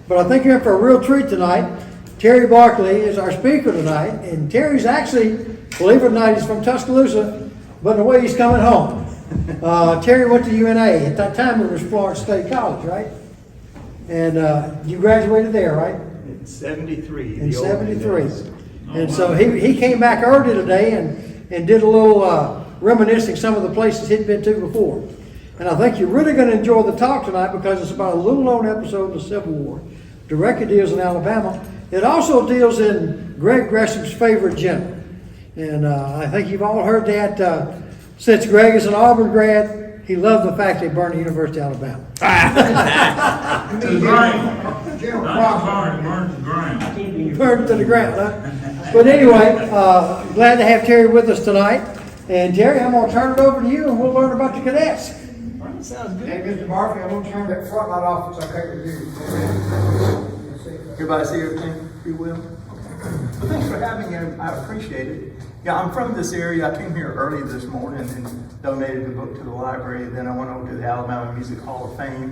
But I think you're in for a real treat tonight. Terry Barkley is our speaker tonight, and Terry's actually, believe it or not, he's from Tuscaloosa, but in a way he's coming home. Terry went to UNA. At that time it was Florence State College, right? And you graduated there, right? In 73. In 73. And so he came back early today and did a little reminiscing some of the places he'd been to before. And I think you're really going to enjoy the talk tonight because it's about a little known episode of the Civil War. Directly deals in Alabama. It also deals in Greg Gresham's favorite general. And I think you've all heard that since Greg is an Auburn grad, he loved the fact they burned the University of Alabama. To the ground. Burned to the ground. Burned to the ground, huh? But anyway, glad to have Terry with us tonight. And Terry, I'm going to turn it over to you and we'll learn about the cadets. Sounds good. Hey, Mr. Murphy, I'm going to turn that front light off if it's okay with you. Everybody see everything pretty well? Well, thanks for having me. I appreciate it. Yeah, I'm from this area. I came here early this morning and donated the book to the library. Then I went over to the Alabama Music Hall of Fame,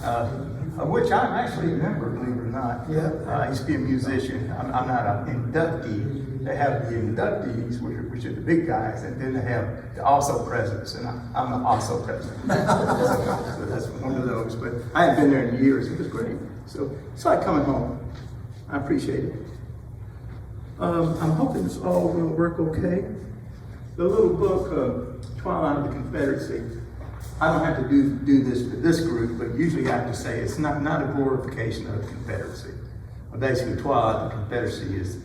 of which I'm actually a member, believe it or not. Yeah. I used to be a musician. I'm not an inductee. They have the inductees, which are the big guys, and then they have the also presidents, and I'm the also president. So that's one of those. But I hadn't been there in years. It was great. So it's like coming home. I appreciate it. I'm hoping it's all going to work okay. The little book, Twilight of the Confederacy, I don't have to do this for this group, but usually I have to say it's not a glorification of the Confederacy. Basically, Twilight of the Confederacy is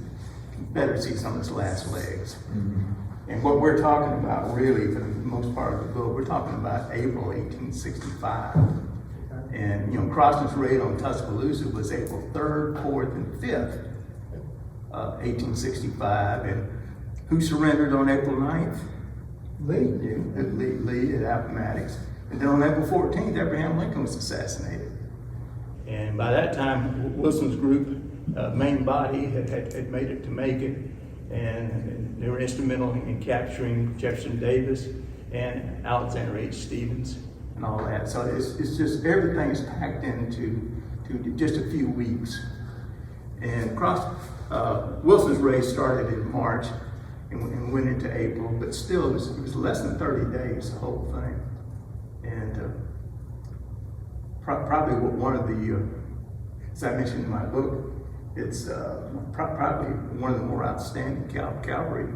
on its last legs. Mm-hmm. And what we're talking about really, for the most part of the book, we're talking about April 1865. And, Crosland's raid on Tuscaloosa was April 3rd, 4th, and 5th, 1865. And who surrendered on April 9th? Lee at Appomattox. And then on April 14th, Abraham Lincoln was assassinated. And by that time, Wilson's group, main body, had made it to Macon, and they were instrumental in capturing Jefferson Davis and Alexander H. Stevens and all that. So it's just everything's packed into just a few weeks. And Wilson's raid started in March and went into April, but still it was less than 30 days, the whole thing. And probably one of the, as I mentioned in my book, it's probably one of the more outstanding cavalry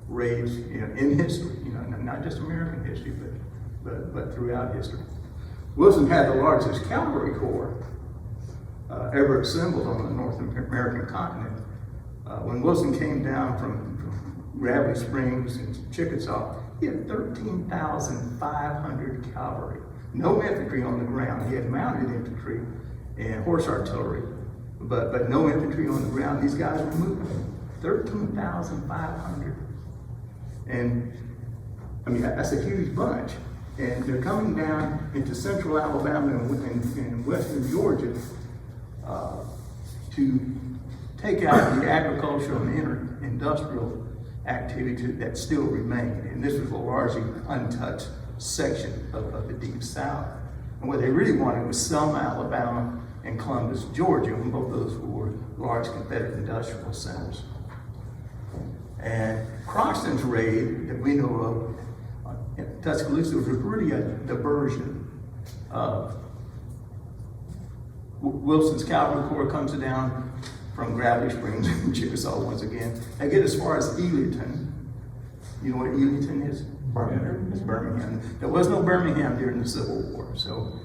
raids in history, not just American history, but throughout history. Wilson had the largest cavalry corps ever assembled on the North American continent. When Wilson came down from Gravely Springs and Chickasaw, he had 13,500 cavalry. No infantry on the ground. He had mounted infantry and horse artillery, but no infantry on the ground. These guys were moving. 13,500. And I mean, that's a huge bunch. And they're coming down into central Alabama and western Georgia to take out the agricultural and industrial activity that still remained. And this was a largely untouched section of the Deep South. And what they really wanted was Selma, Alabama, and Columbus, Georgia, and both of those were large Confederate industrial centers. And Croxton's raid that we know of in Tuscaloosa was really a diversion of Wilson's cavalry corps comes down from Gravely Springs and Chickasaw once again. They get as far as Elyton. You know what Elyton is? It's Birmingham. There was no Birmingham during the Civil War. So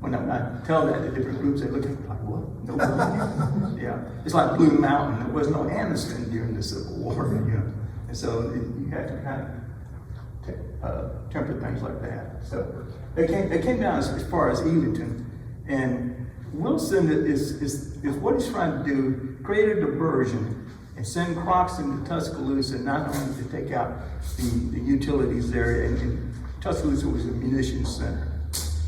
when I tell that to different groups, they look at me like, what? No Birmingham? Yeah. It's like Blue Mountain. There was no Anniston during the Civil War. And so you had to kind of temper things like that. So they came down as far as Edenton. And Wilson is what he's trying to do, create a diversion and send Croxton to Tuscaloosa, not only to take out the utilities there, and Tuscaloosa was a munitions center,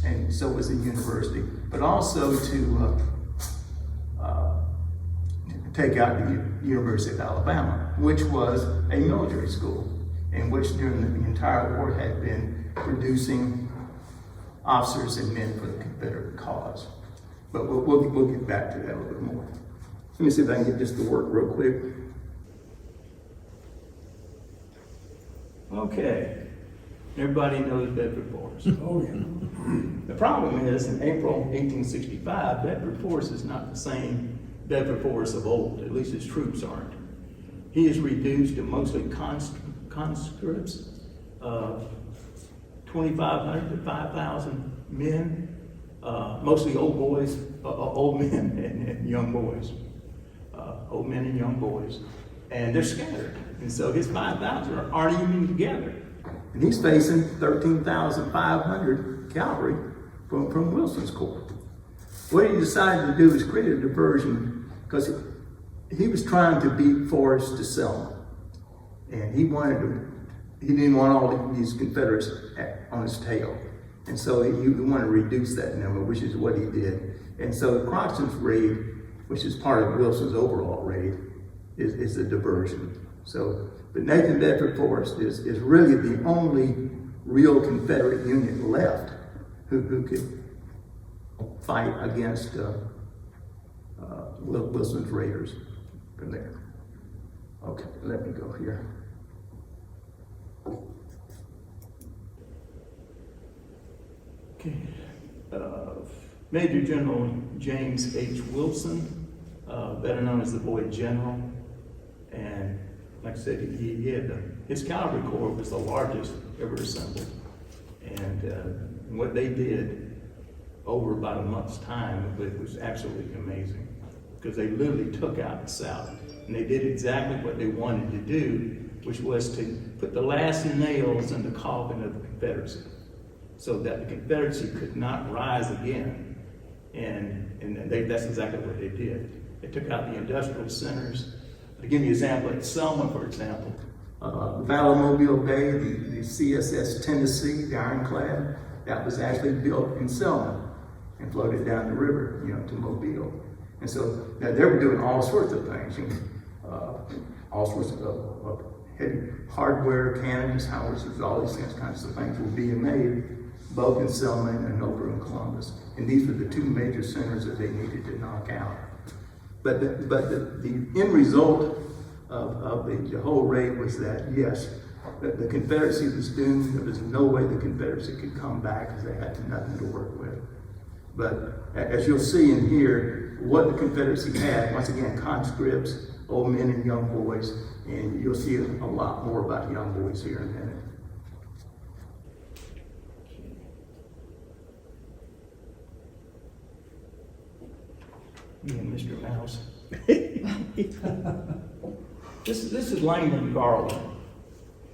and so was the university, but also to take out the University of Alabama, which was a military school, in which during the entire war had been producing officers and men for the Confederate cause. But we'll get back to that a little bit more. Let me see if I can get this to work real quick. Okay, everybody knows Bedford Forest. Oh, yeah. The problem is, in April 1865, Bedford Forest is not the same Bedford Forest of old, at least his troops aren't. He is reduced to mostly conscripts, 2,500 to 5,000 men, mostly old boys, old men and young boys, old men and young boys, and they're scattered. And so his 5,000 aren't even together. And he's facing 13,500 cavalry from Wilson's corps. What he decided to do is create a diversion, because he was trying to beat Forrest to Selma. And he didn't want all these Confederates on his tail. And so he wanted to reduce that number, which is what he did. And so Croxton's raid, which is part of Wilson's overall raid, is a diversion. So, but Nathan Bedford Forrest is really the only real Confederate unit left who could fight against Wilson's raiders from there. Okay, let me go here. Okay. Major General James H. Wilson, better known as the Boy General, and like I said, he had his cavalry corps was the largest ever assembled, and what they did over about a month's time, it was absolutely amazing, because they literally took out the South, and they did exactly what they wanted to do, which was to put the last nails in the coffin of the Confederacy, so that the Confederacy could not rise again. And that's exactly what they did. They took out the industrial centers. To give you an example, at Selma, for example, The Battle of Mobile Bay, the CSS Tennessee, the ironclad, that was actually built in Selma and floated down the river, to Mobile. And so now they were doing all sorts of things, all sorts of heavy hardware, cannons, howitzers, all these kinds of things were being made, both in Selma and over in Columbus. And these were the two major centers that they needed to knock out. But the end result of the whole raid was that, yes, the Confederacy was doomed. There was no way the Confederacy could come back because they had nothing to work with. But as you'll see in here, what the Confederacy had, once again, conscripts, old men and young boys, and you'll see a lot more about young boys here in a minute. me and Mr. Mouse. This is Landon Garland.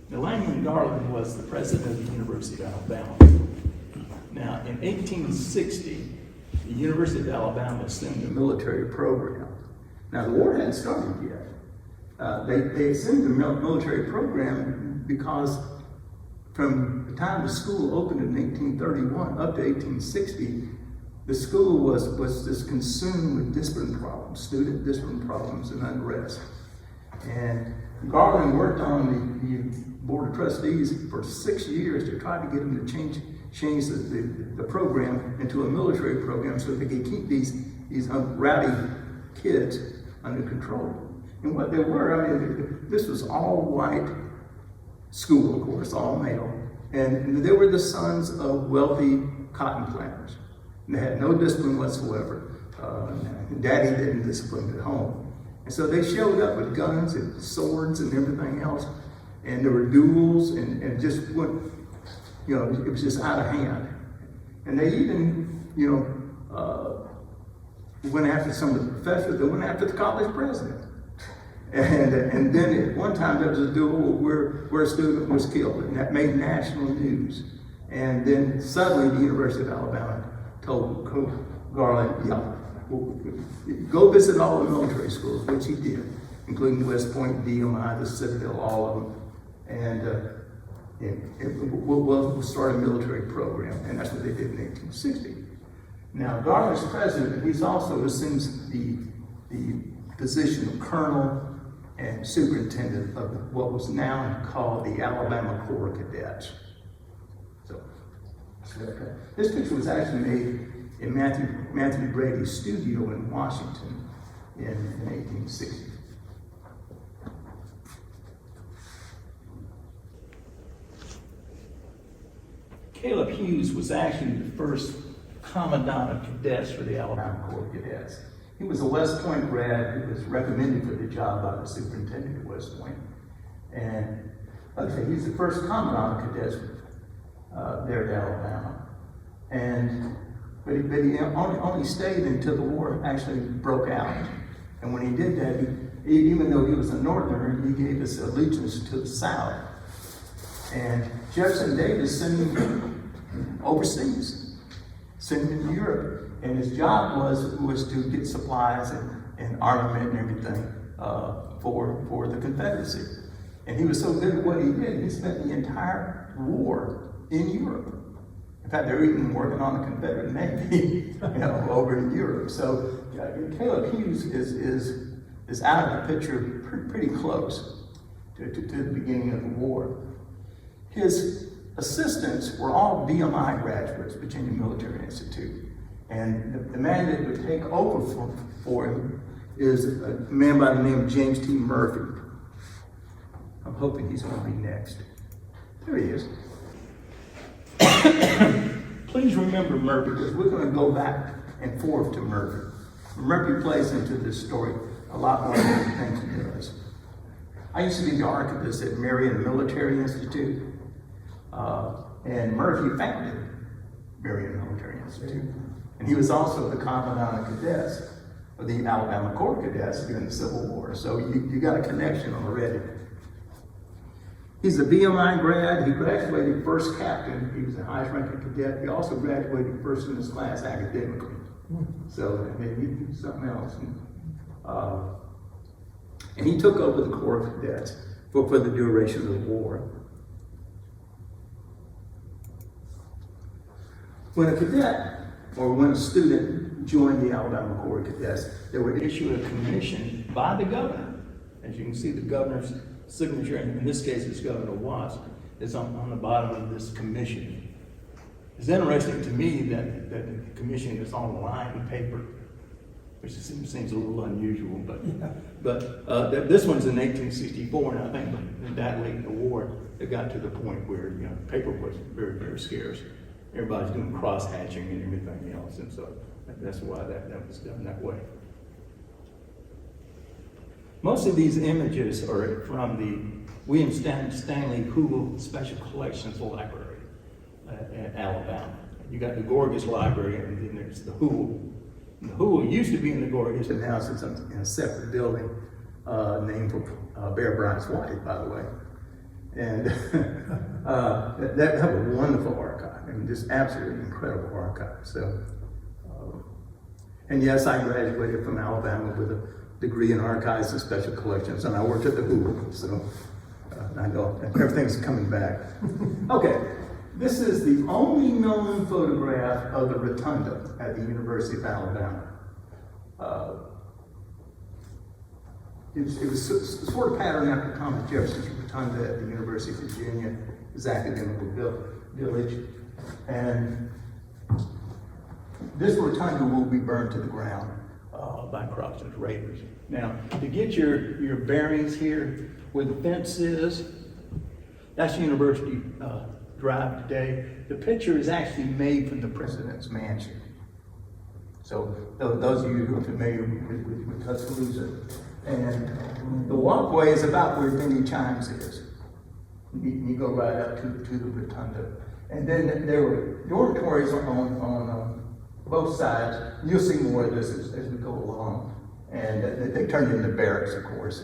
Now, Landon Garland was the president of the University of Alabama. Now, in 1860, the University of Alabama assumed The military program. Now, the war hadn't started yet. They assumed the military program because from the time the school opened in 1831 up to 1860, the school was just consumed with discipline problems, student discipline problems and unrest. And Garland worked on the Board of Trustees for 6 years to try to get them to change the program into a military program so they could keep these rowdy kids under control. And what they were, this was all white school, of course, all male. And they were the sons of wealthy cotton planters. They had no discipline whatsoever. Daddy didn't discipline at home. And so they showed up with guns and swords and everything else. And there were duels and just went, you know, it was just out of hand. And they even, you know, went after some of the professors, they went after the college president. And then at one time there was a duel where a student was killed, and that made national news. And then suddenly the University of Alabama told Garland, go visit all the military schools, which he did, including West Point, DMI, the Citadel, all of them. And we'll start a military program, and that's what they did in 1860. Now, Garland's president, he's also assumes the position of colonel and superintendent of what was now called the Alabama Corps of Cadets. So, this picture was actually made in Matthew Brady's studio in Washington in 1860. Caleb Hughes was actually the first commandant of cadets for the Alabama Corps of Cadets. He was a West Point grad who was recommended for the job by the superintendent at West Point. And like I say, he's the first commandant of cadets there at Alabama. But he only stayed until the war actually broke out. And when he did that, even though he was a Northerner, he gave his allegiance to the South. And Jefferson Davis sent him overseas, sent him to Europe. And his job was to get supplies and armament and everything for the Confederacy. And he was so good at what he did, he spent the entire war in Europe. In fact, they were even working on the Confederate Navy, over in Europe. So Caleb Hughes is out of the picture pretty close to the beginning of the war. His assistants were all VMI graduates, Virginia Military Institute. And the man that would take over for him is a man by the name of James T. Murphy. I'm hoping he's going to be next. There he is. Please remember Murphy, because we're going to go back and forth to Murphy. Murphy plays into this story a lot more than he does. I used to be the archivist at Marion Military Institute, and Murphy founded Marion Military Institute. And he was also the commandant of cadets of the Alabama Corps of Cadets during the Civil War. So you got a connection already. He's a VMI grad. He graduated first captain. He was the highest ranking cadet. He also graduated first in his class academically. So maybe he did something else. And he took over the Corps of Cadets for the duration of the war. When a cadet or when a student joined the Alabama Corps of Cadets, they were issued a commission by the governor. As you can see, the governor's signature, and in this case it's Governor Watts, is on the bottom of this commission. It's interesting to me that the commission is on line paper, which seems a little unusual, but this one's in 1864, and I think that late in the war, it got to the point where paper was very, very scarce. Everybody's doing cross-hatching and everything else, and so that's why that was done that way. Most of these images are from the William Stanley Hoogle Special Collections Library at Alabama. You got the Gorgas Library, and then there's the Hoogle. And the Hoogle used to be in the Gorgas, and now it's in a separate building named for Bear Bryant's wife, by the way. And that have a wonderful archive. I mean, just absolutely incredible archive. So, and yes, I graduated from Alabama with a degree in archives and special collections, and I worked at the Hoogle, so I know everything's coming back. Okay, this is the only known photograph of the Rotunda at the University of Alabama. It was sort of patterned after Thomas Jefferson's Rotunda at the University of Virginia, his academical village, and this Rotunda will be burned to the ground by Crofton's raiders. Now, to get your bearings here, where the fence is, that's University Drive today. The picture is actually made from the president's mansion. So those of you who are familiar with Tuscaloosa, and the walkway is about where Benny Chimes is. You go right up to the Rotunda. And then there were dormitories on both sides. You'll see more of this as we go along. And they turned into barracks, of course,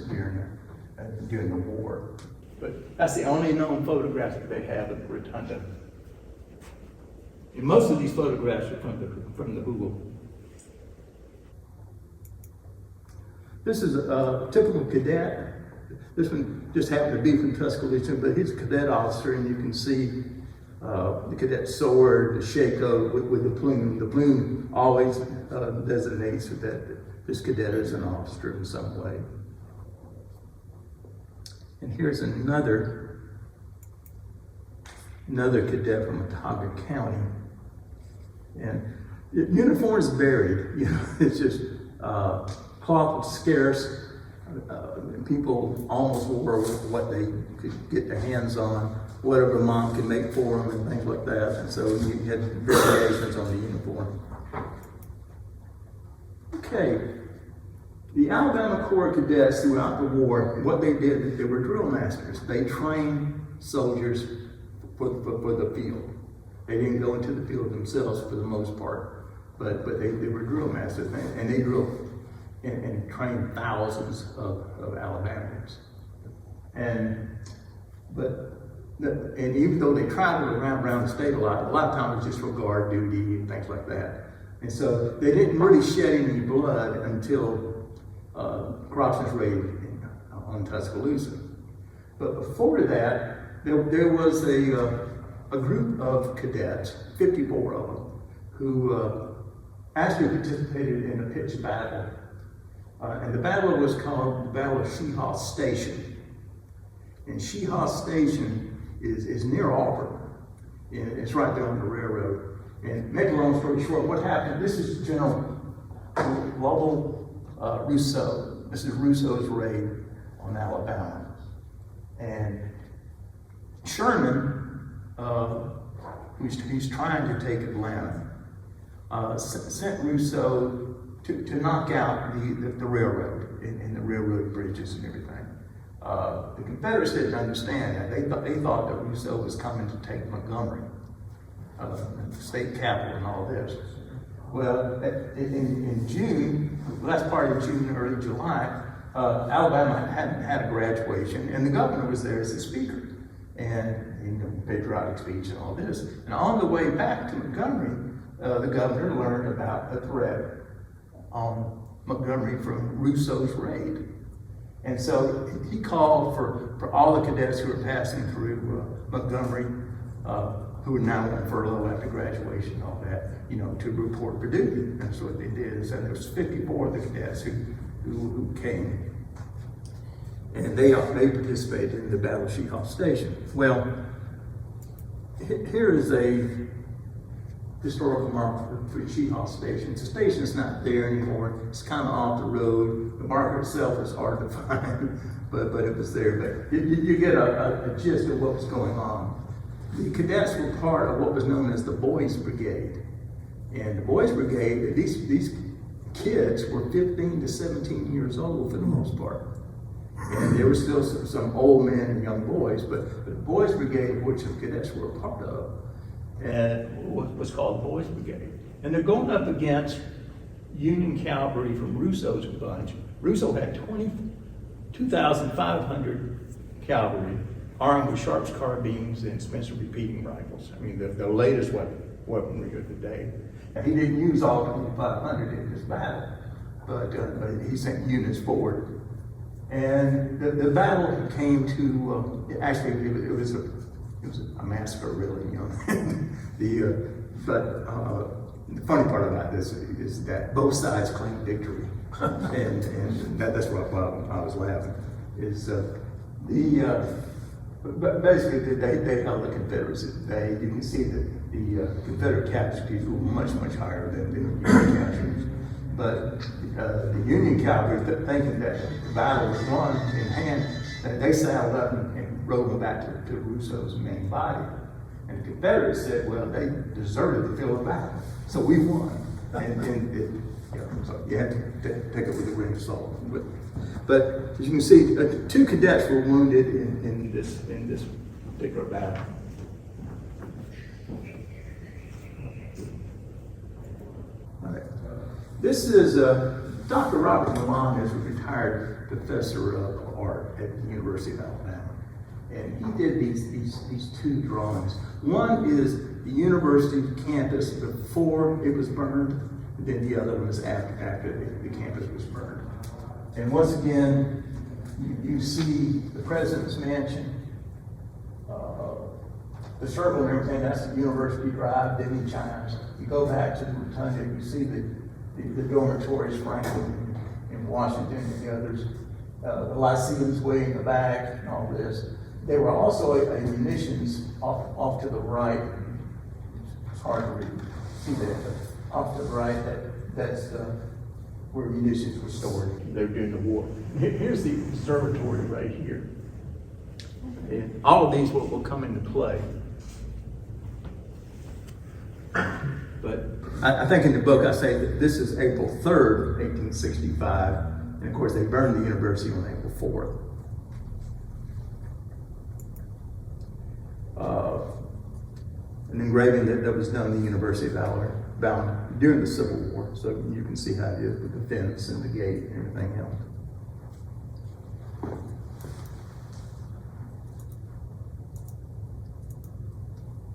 during the war. But That's the only known photograph that they have of the Rotunda. And most of these photographs are from the Google. this is a typical cadet. This one just happened to be from Tuscaloosa, but he's a cadet officer, and you can see the cadet sword, the shako with the plume. The plume always designates that this cadet is an officer in some way. And here's another cadet from Watauga County. And uniform is buried, you know, it's just cloth was scarce. People almost wore what they could get their hands on, whatever mom could make for them and things like that. And so you had variations on the uniform. Okay, the Alabama Corps of Cadets throughout the war, what they did, they were drill masters. They trained soldiers for the field. They didn't go into the field themselves for the most part, but they were drill masters, and they drilled and trained thousands of Alabamians. And even though they traveled around the state a lot of times it was just for guard duty and things like that. And so they didn't really shed any blood until Cross's raid on Tuscaloosa. But before that, there was a group of cadets, 54 of them, who actually participated in a pitched battle. And the battle was called the Battle of Sheehaw Station. And Sheehaw Station is near Auburn. And it's right there on the railroad. And make a long story short, what happened, this is General Lovell Rousseau. This is Rousseau's raid on Alabama. And Sherman, who's trying to take Atlanta, sent Rousseau to knock out the railroad and the railroad bridges and everything. The Confederates didn't understand that. They thought that Rousseau was coming to take Montgomery, the state capital and all this. Well, in June, last part of June, early July, Alabama hadn't had a graduation, and the governor was there as the speaker, and patriotic speech and all this. And on the way back to Montgomery, the governor learned about a threat on Montgomery from Rousseau's raid. And so he called for all the cadets who were passing through Montgomery, who were now on furlough after graduation and all that, you know, to report for duty. That's what they did. So there was 54 of the cadets who came. And they participated in the Battle of Sheehaw Station. Well, here is a historical marker for Sheehaw Station. The station is not there anymore. It's kind of off the road. The marker itself is hard to find, but it was there. But you get a gist of what was going on. The cadets were part of what was known as the Boys Brigade. And the Boys Brigade, these kids were 15 to 17 years old for the most part. And there were still some old men and young boys, but the Boys Brigade, which the cadets were a part of, was called the Boys Brigade. And they're going up against Union cavalry from Rousseau's bunch. Rousseau had 2,500 cavalry armed with Sharps carbines and Spencer repeating rifles. I mean, the latest weaponry of the day. And he didn't use all 2,500 in this battle, but he sent units forward. And the battle came to, actually it was a massacre, really, you know. But the funny part about this is that both sides claimed victory, and that's what I was laughing. But basically they held the Confederacy. You can see that the Confederate casualties were much higher than the Union casualties. But the Union cavalry, thinking that the battle was won in hand, they saddled up and rode them back to Rousseau's main body. And the Confederates said, well, they deserted the field of battle, so we won. So you have to take it with a grain of salt. But as you can see, 2 cadets were wounded in this particular battle. All right. This is Dr. Robert Milan is a retired professor of art at the University of Alabama. And he did these two drawings. One is the university campus before it was burned, and then the other one was after the campus was burned. And once again, you see the president's mansion, the circle and everything, that's the University Drive, Disney Chimes. You go back to the Rotunda, you see the dormitories, Franklin and Washington and the others. The Lyceum's way in the back and all this. There were also a munitions off to the right. It's hard to read, see that, but off to the right, that's where munitions were stored. They were during the war. Here's the observatory right here. And all of these will come into play. But I think in the book I say that this is April 3rd, 1865, and of course they burned the university on April 4th. An engraving that was done in the University of Alabama during the Civil War, so you can see how it is with the fence and the gate and everything else.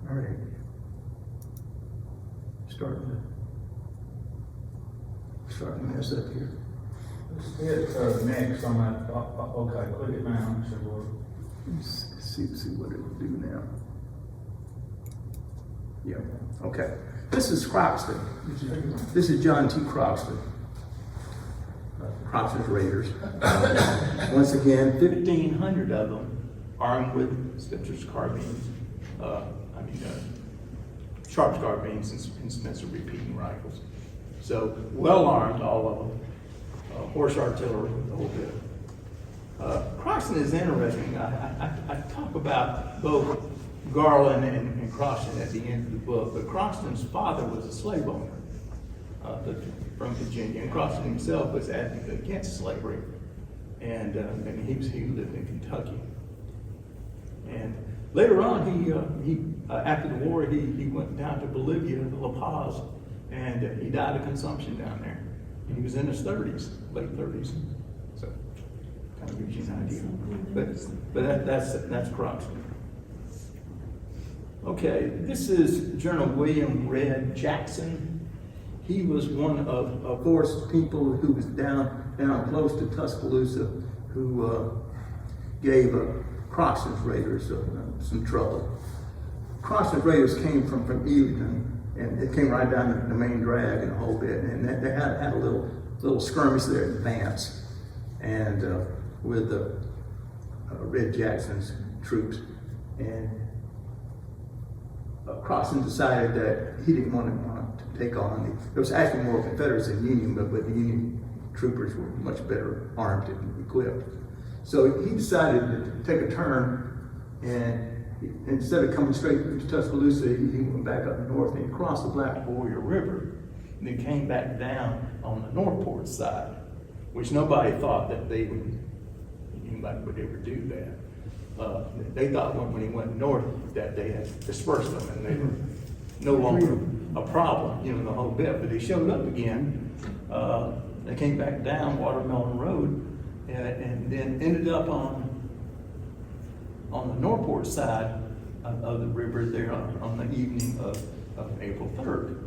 All right. Starting to mess up here. Let's hit next on that, okay, click it now, so we'll. Let's see what it will do now. Yeah, okay. This is Croxton. This is John T. Croxton. Croxton's Raiders. Once again, 1,500 of them armed with Spencer's carbines, Sharp's carbines and Spencer repeating rifles. So well armed, all of them. Horse artillery, the whole bit. Croxton is interesting. I talk about both Garland and Croxton at the end of the book, but Croxton's father was a slave owner from Virginia, and Croxton himself was advocating against slavery, and he lived in Kentucky. And later on, he after the war, he went down to Bolivia, La Paz, and he died of consumption down there. And he was in his 30s, late 30s. So, kind of gives you an idea. But that's Croxton. Okay, this is General William Red Jackson. He was one of course, people who was down close to Tuscaloosa who gave Croxton's Raiders some trouble. Croxton's Raiders came from Ealing, and it came right down the main drag and a whole bit, and they had a little skirmish there in advance, and with Red Jackson's troops, and Croxton decided that he didn't want to take on there was actually more Confederacy than Union, but the Union troopers were much better armed and equipped. So he decided to take a turn, and instead of coming straight to Tuscaloosa, he went back up north and he crossed the Black Warrior River, and then came back down on the Northport side, which nobody thought that anybody would ever do that. They thought when he went north that they had dispersed them and they were no longer a problem, the whole bit. But they showed up again. They came back down Watermelon Road and then ended up on the Northport side of the river there on the evening of April 3rd.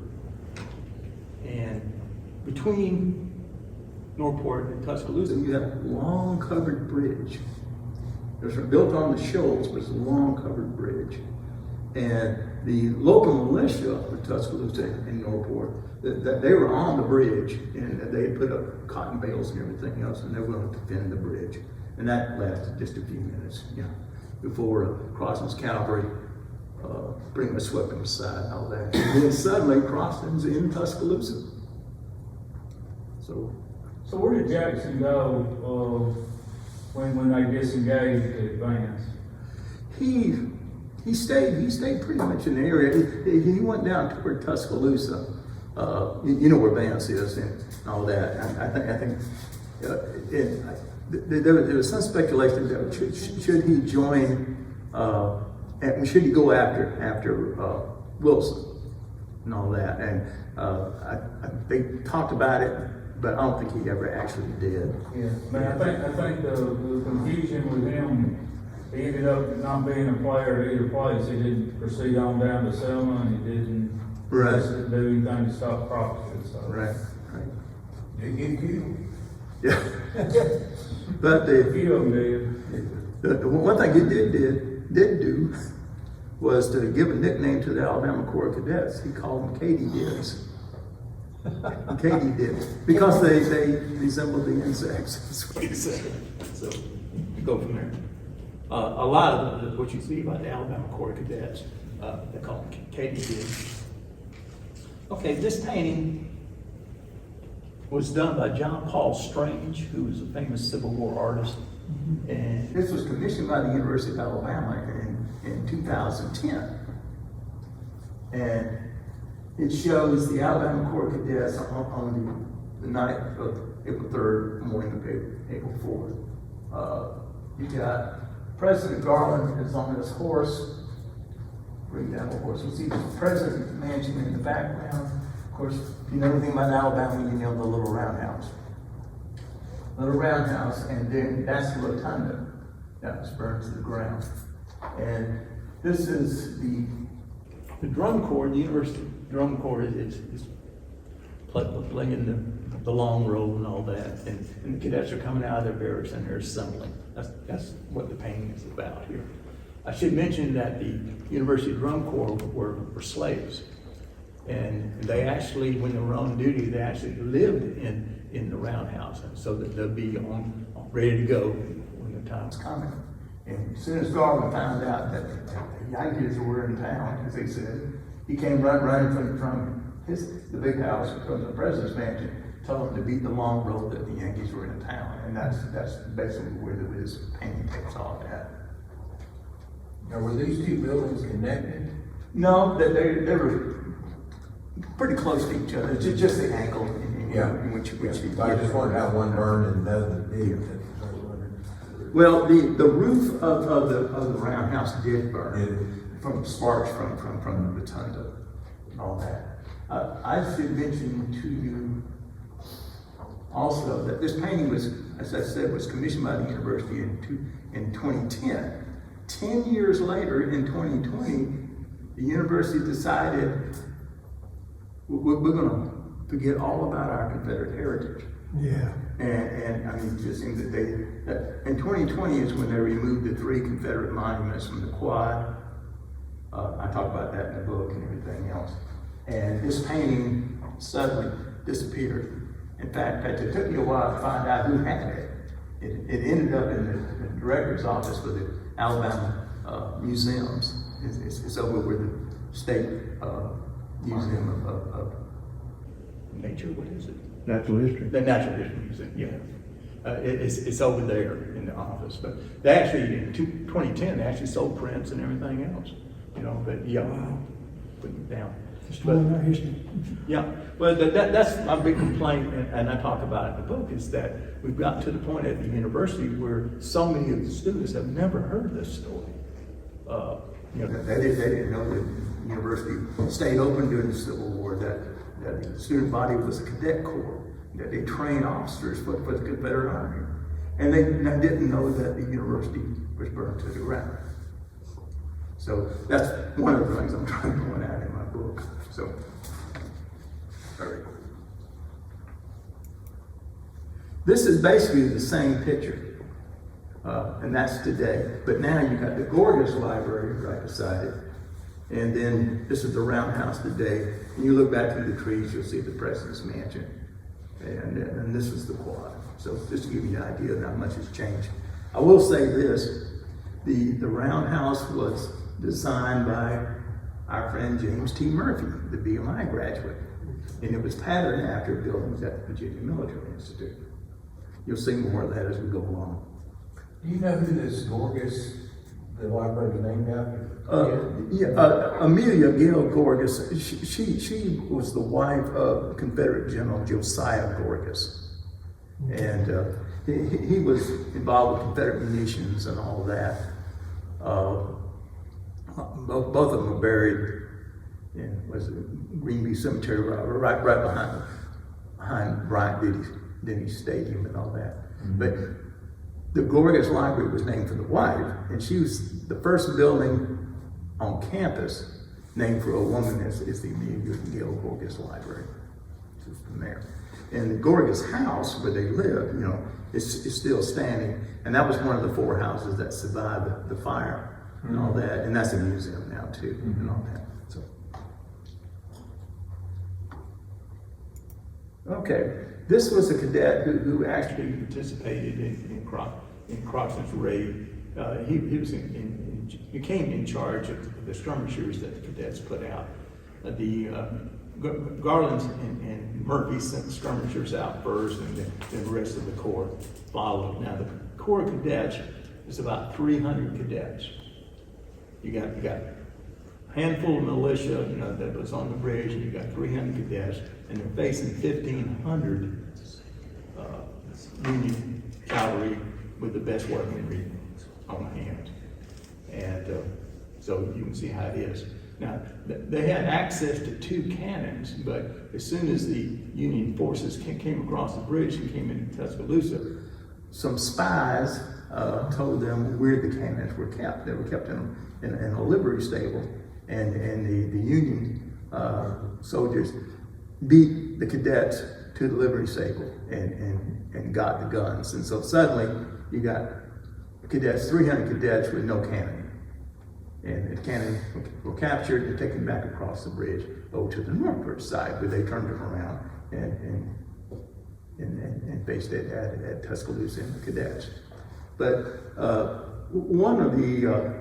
And between Northport and Tuscaloosa, you have a long covered bridge. It was built on the shoals, but it's a long covered bridge. And the local militia of Tuscaloosa and Northport, they were on the bridge, and they had put up cotton bales and everything else, and they were going to defend the bridge. And that lasted just a few minutes, before Croxton's cavalry pretty much swept them aside and all that. And then suddenly Croxton's in Tuscaloosa. So where did Jackson go when they disengaged the advance? He stayed pretty much in the area. He went down toward Tuscaloosa. You know where Vance is and all that. I think there was some speculation that should he join and should he go after Wilson and all that? And they talked about it, but I don't think he ever actually did. Yeah, but I think the confusion with him, he ended up not being a player at either place. He didn't proceed on down to Selma, and he didn't do anything to stop property, so. Right. They get killed. Yeah. But A few of them did. the one thing he did do was to give a nickname to the Alabama Corps of Cadets. He called them Katydids. Katydids, because they resemble the insects. That's what he said. So, go from there. A lot of what you see about the Alabama Corps of Cadets, they call them Katydids. Okay, this painting was done by John Paul Strange, who was a famous Civil War artist. And This was commissioned by the University of Alabama in 2010. And it shows the Alabama Corps of Cadets on the night of April 3rd, morning of April 4th. You got President Garland is on his horse. Bring down the horse. We'll see the President's mansion in the background. Of course, if you know anything about Alabama, you know the little roundhouse. Little roundhouse, and then that's the Rotunda that was burned to the ground. And this is the drum corps, the University Drum Corps is playing the long roll and all that. And the cadets are coming out of their barracks and they're assembling. That's what the painting is about here. I should mention that the University Drum Corps were slaves. And they actually, when they were on duty, they actually lived in the roundhouse, and so that they'll be ready to go when the time's coming. And as soon as Garland found out that the Yankees were in town, as they said, he came running from the big house, from the president's mansion, told him to beat the long roll that the Yankees were in town. And that's basically where this painting takes off at. Now, were these two buildings connected? No, they were pretty close to each other. It's just the angle in which I just wondered how one burned and the other did. Well, the roof of the roundhouse did burn from sparks from the Rotunda and all that. I should mention to you also that this painting was, as I said, was commissioned by the university in 2010. 10 years later, in 2020, the university decided we're going to forget all about our Confederate heritage. Yeah. And I mean, it just seems that in 2020 is when they removed the 3 Confederate monuments from the quad. I talk about that in the book and everything else. And this painting suddenly disappeared. In fact, it took me a while to find out who had it. It ended up in the director's office for the Alabama museums. It's over with the state museum of nature. What is it? Natural history. The Natural History Museum. Yeah, it's over there in the office. But they actually in 2010 they actually sold prints and everything else. You know, but yeah, putting it down. Destroying our history. Yeah, well, that's my big complaint, and I talk about it in the book, is that we've gotten to the point at the university where so many of the students have never heard this story. You know, They didn't know that the university stayed open during the Civil War, that the student body was a cadet corps, that they trained officers for the Confederate Army. And they didn't know that the university was burned to the ground. So that's one of the things I'm trying to point out in my book. So, all right. This is basically the same picture, and that's today. But now you got the Gorgas Library right beside it, and then this is the roundhouse today. And you look back through the trees, you'll see the President's Mansion, and this is the quad. So just to give you an idea of how much has changed. I will say this: the roundhouse was designed by our friend James T. Murphy, the BMI graduate, and it was patterned after buildings at the Virginia Military Institute. You'll see more of that as we go along. Do you know who this Gorgas, the library was named after? Amelia Gail Gorgas, she was the wife of Confederate General Josiah Gorgas. And he was involved with Confederate munitions and all of that. Both of them are buried in Greenview Cemetery, right behind Bryant Denny Stadium and all that. But the Gorgas Library was named for the wife, and she was the first building on campus named for a woman is the Amelia Gail Gorgas Library. She was from there. And the Gorgas house where they lived, is still standing, and that was one of the 4 houses that survived the fire and all that, and that's a museum now too, and all that. So, okay, this was a cadet who actually participated in Croxton's raid. He came in charge of the skirmishers that the cadets put out. Garland and Murphy sent the skirmishers out first, and then the rest of the Corps followed. Now, the Corps of Cadets is about 300 cadets. You got a handful of militia, that was on the bridge, and you got 300 cadets, and they're facing 1,500 Union cavalry with the best weaponry on hand. And so you can see how it is. Now, they had access to 2 cannons, but as soon as the Union forces came across the bridge and came into Tuscaloosa, some spies told them where the cannons were kept. They were kept in a livery stable, and the Union soldiers beat the cadets to the livery stable and got the guns. And so suddenly you got cadets, 300 cadets with no cannon. And the cannon were captured and taken back across the bridge over to the northward side, where they turned them around and faced it at Tuscaloosa and the cadets. But one of the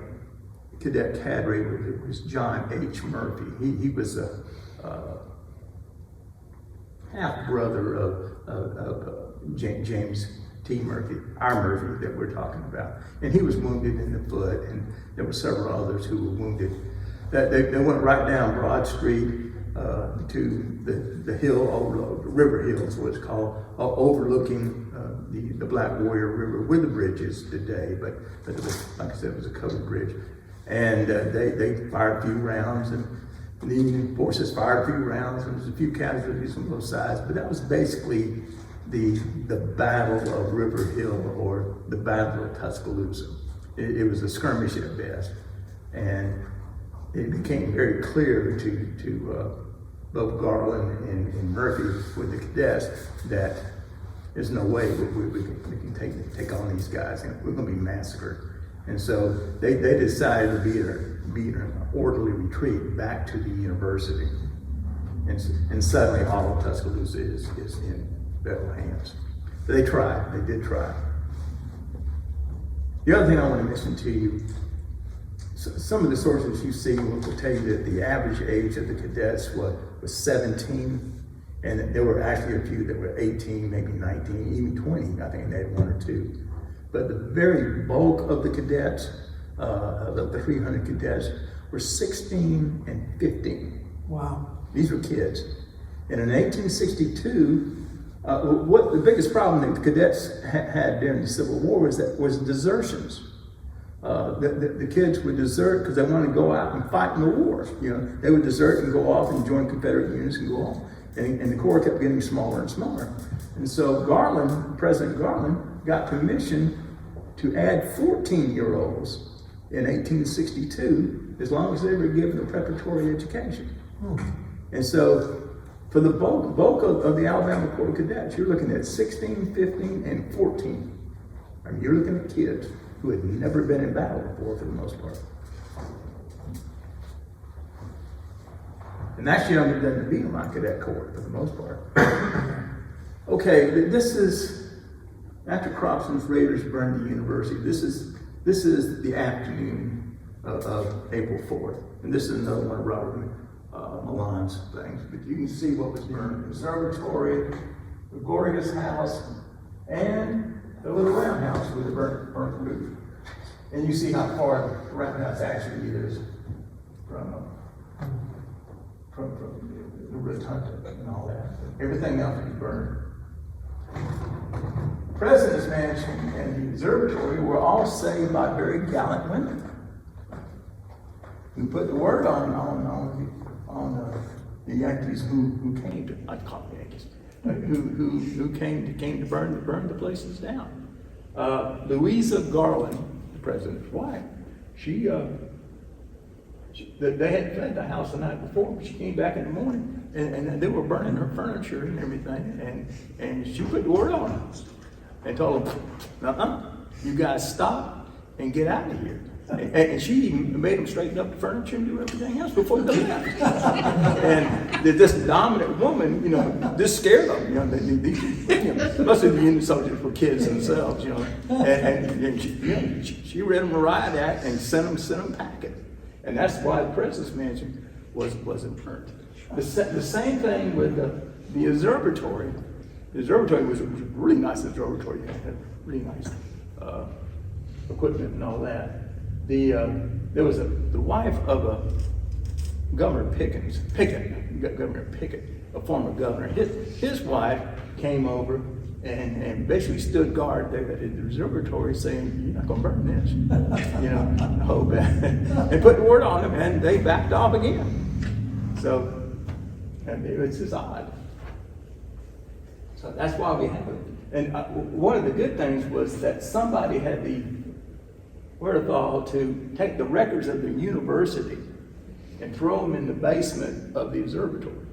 cadet cadre was John H. Murphy. He was a half brother of James T. Murphy, our Murphy that we're talking about. And he was wounded in the foot, and there were several others who were wounded. They went right down Broad Street to the hill, over River Hill is what it's called, overlooking the Black Warrior River, where the bridge is today, but it was, like I said, it was a covered bridge. And they fired a few rounds, and the Union forces fired a few rounds, and there was a few casualties on both sides, but that was basically the Battle of River Hill, or the Battle of Tuscaloosa. It was a skirmish at best, and it became very clear to both Garland and Murphy with the cadets that there's no way we can take on these guys, and we're going to be massacred. And so they decided to be in an orderly retreat back to the university, and suddenly all of Tuscaloosa is in Federal hands. But they tried. They did try. The other thing I want to mention to you, some of the sources you see will tell you that the average age of the cadets was 17, and there were actually a few that were 18, maybe 19, even 20. I think they had 1 or 2. But the very bulk of the cadets, of the 300 cadets, were 16 and 15. Wow. These were kids. And in 1862, what the biggest problem that the cadets had during the Civil War was desertions. The kids would desert because they wanted to go out and fight in the war. They would desert and go off and join Confederate units and go on. And the Corps kept getting smaller and smaller. And so President Garland, got permission to add 14-year-olds in 1862, as long as they were given a preparatory education. And so for the bulk of the Alabama Corps of Cadets, you're looking at 16, 15, and 14. I mean, you're looking at kids who had never been in battle before, for the most part. And that's younger than the Vietnam Cadet Corps, for the most part. Okay, this is, after Croxton's Raiders burned the university, this is the afternoon of April 4th. And this is another one of Robert Milan's things. But you can see what was burned: the observatory, the Gorgas house, and the little roundhouse with the burnt roof. And you see how far the roundhouse actually is from the Rotunda and all that. Everything else was burned. President's Mansion and the observatory were all saved by very gallant women. who put the word on the Yankees who came to, I'd call them Yankees, who came to burn the places down. Louisa Garland, the president's wife, they had fled the house the night before, but she came back in the morning and they were burning her furniture and everything, and she put the word on us and told them, you guys stop and get out of here. And she even made them straighten up the furniture and do everything else before they left. And this dominant woman, this scared them. These most of the Union soldiers were kids themselves, And she read them a riot act and sent them packing. And that's why the President's Mansion wasn't burnt. The same thing with the observatory. The observatory was a really nice observatory. It had really nice equipment and all that. There was the wife of Governor Pickett, a former governor. His wife came over and basically stood guard there at the observatory, saying, "You're not going to burn this," whole bad, and put the word on them, and they backed off again. So, it's just odd. So that's why we have it. And one of the good things was that somebody had the wherewithal to take the records of the university and throw them in the basement of the observatory.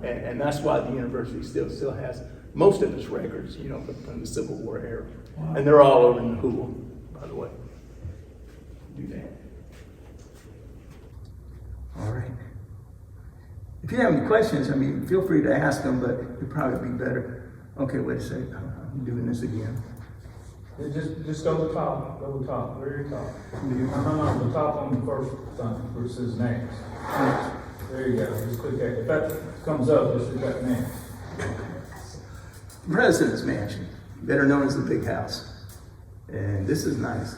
And that's why the university still has most of its records, from the Civil War era. Wow. And they're all over in the pool, by the way. Do that. All right. If you have any questions, feel free to ask them, but it'd probably be better. Okay, wait a second. I'm doing this again. Just go to the top. Go to the top. Very top. No, the top on the first thing where it says names. There you go. Just click that. If that comes up, just hit that name. President's Mansion, better known as the Big House. And this is nice.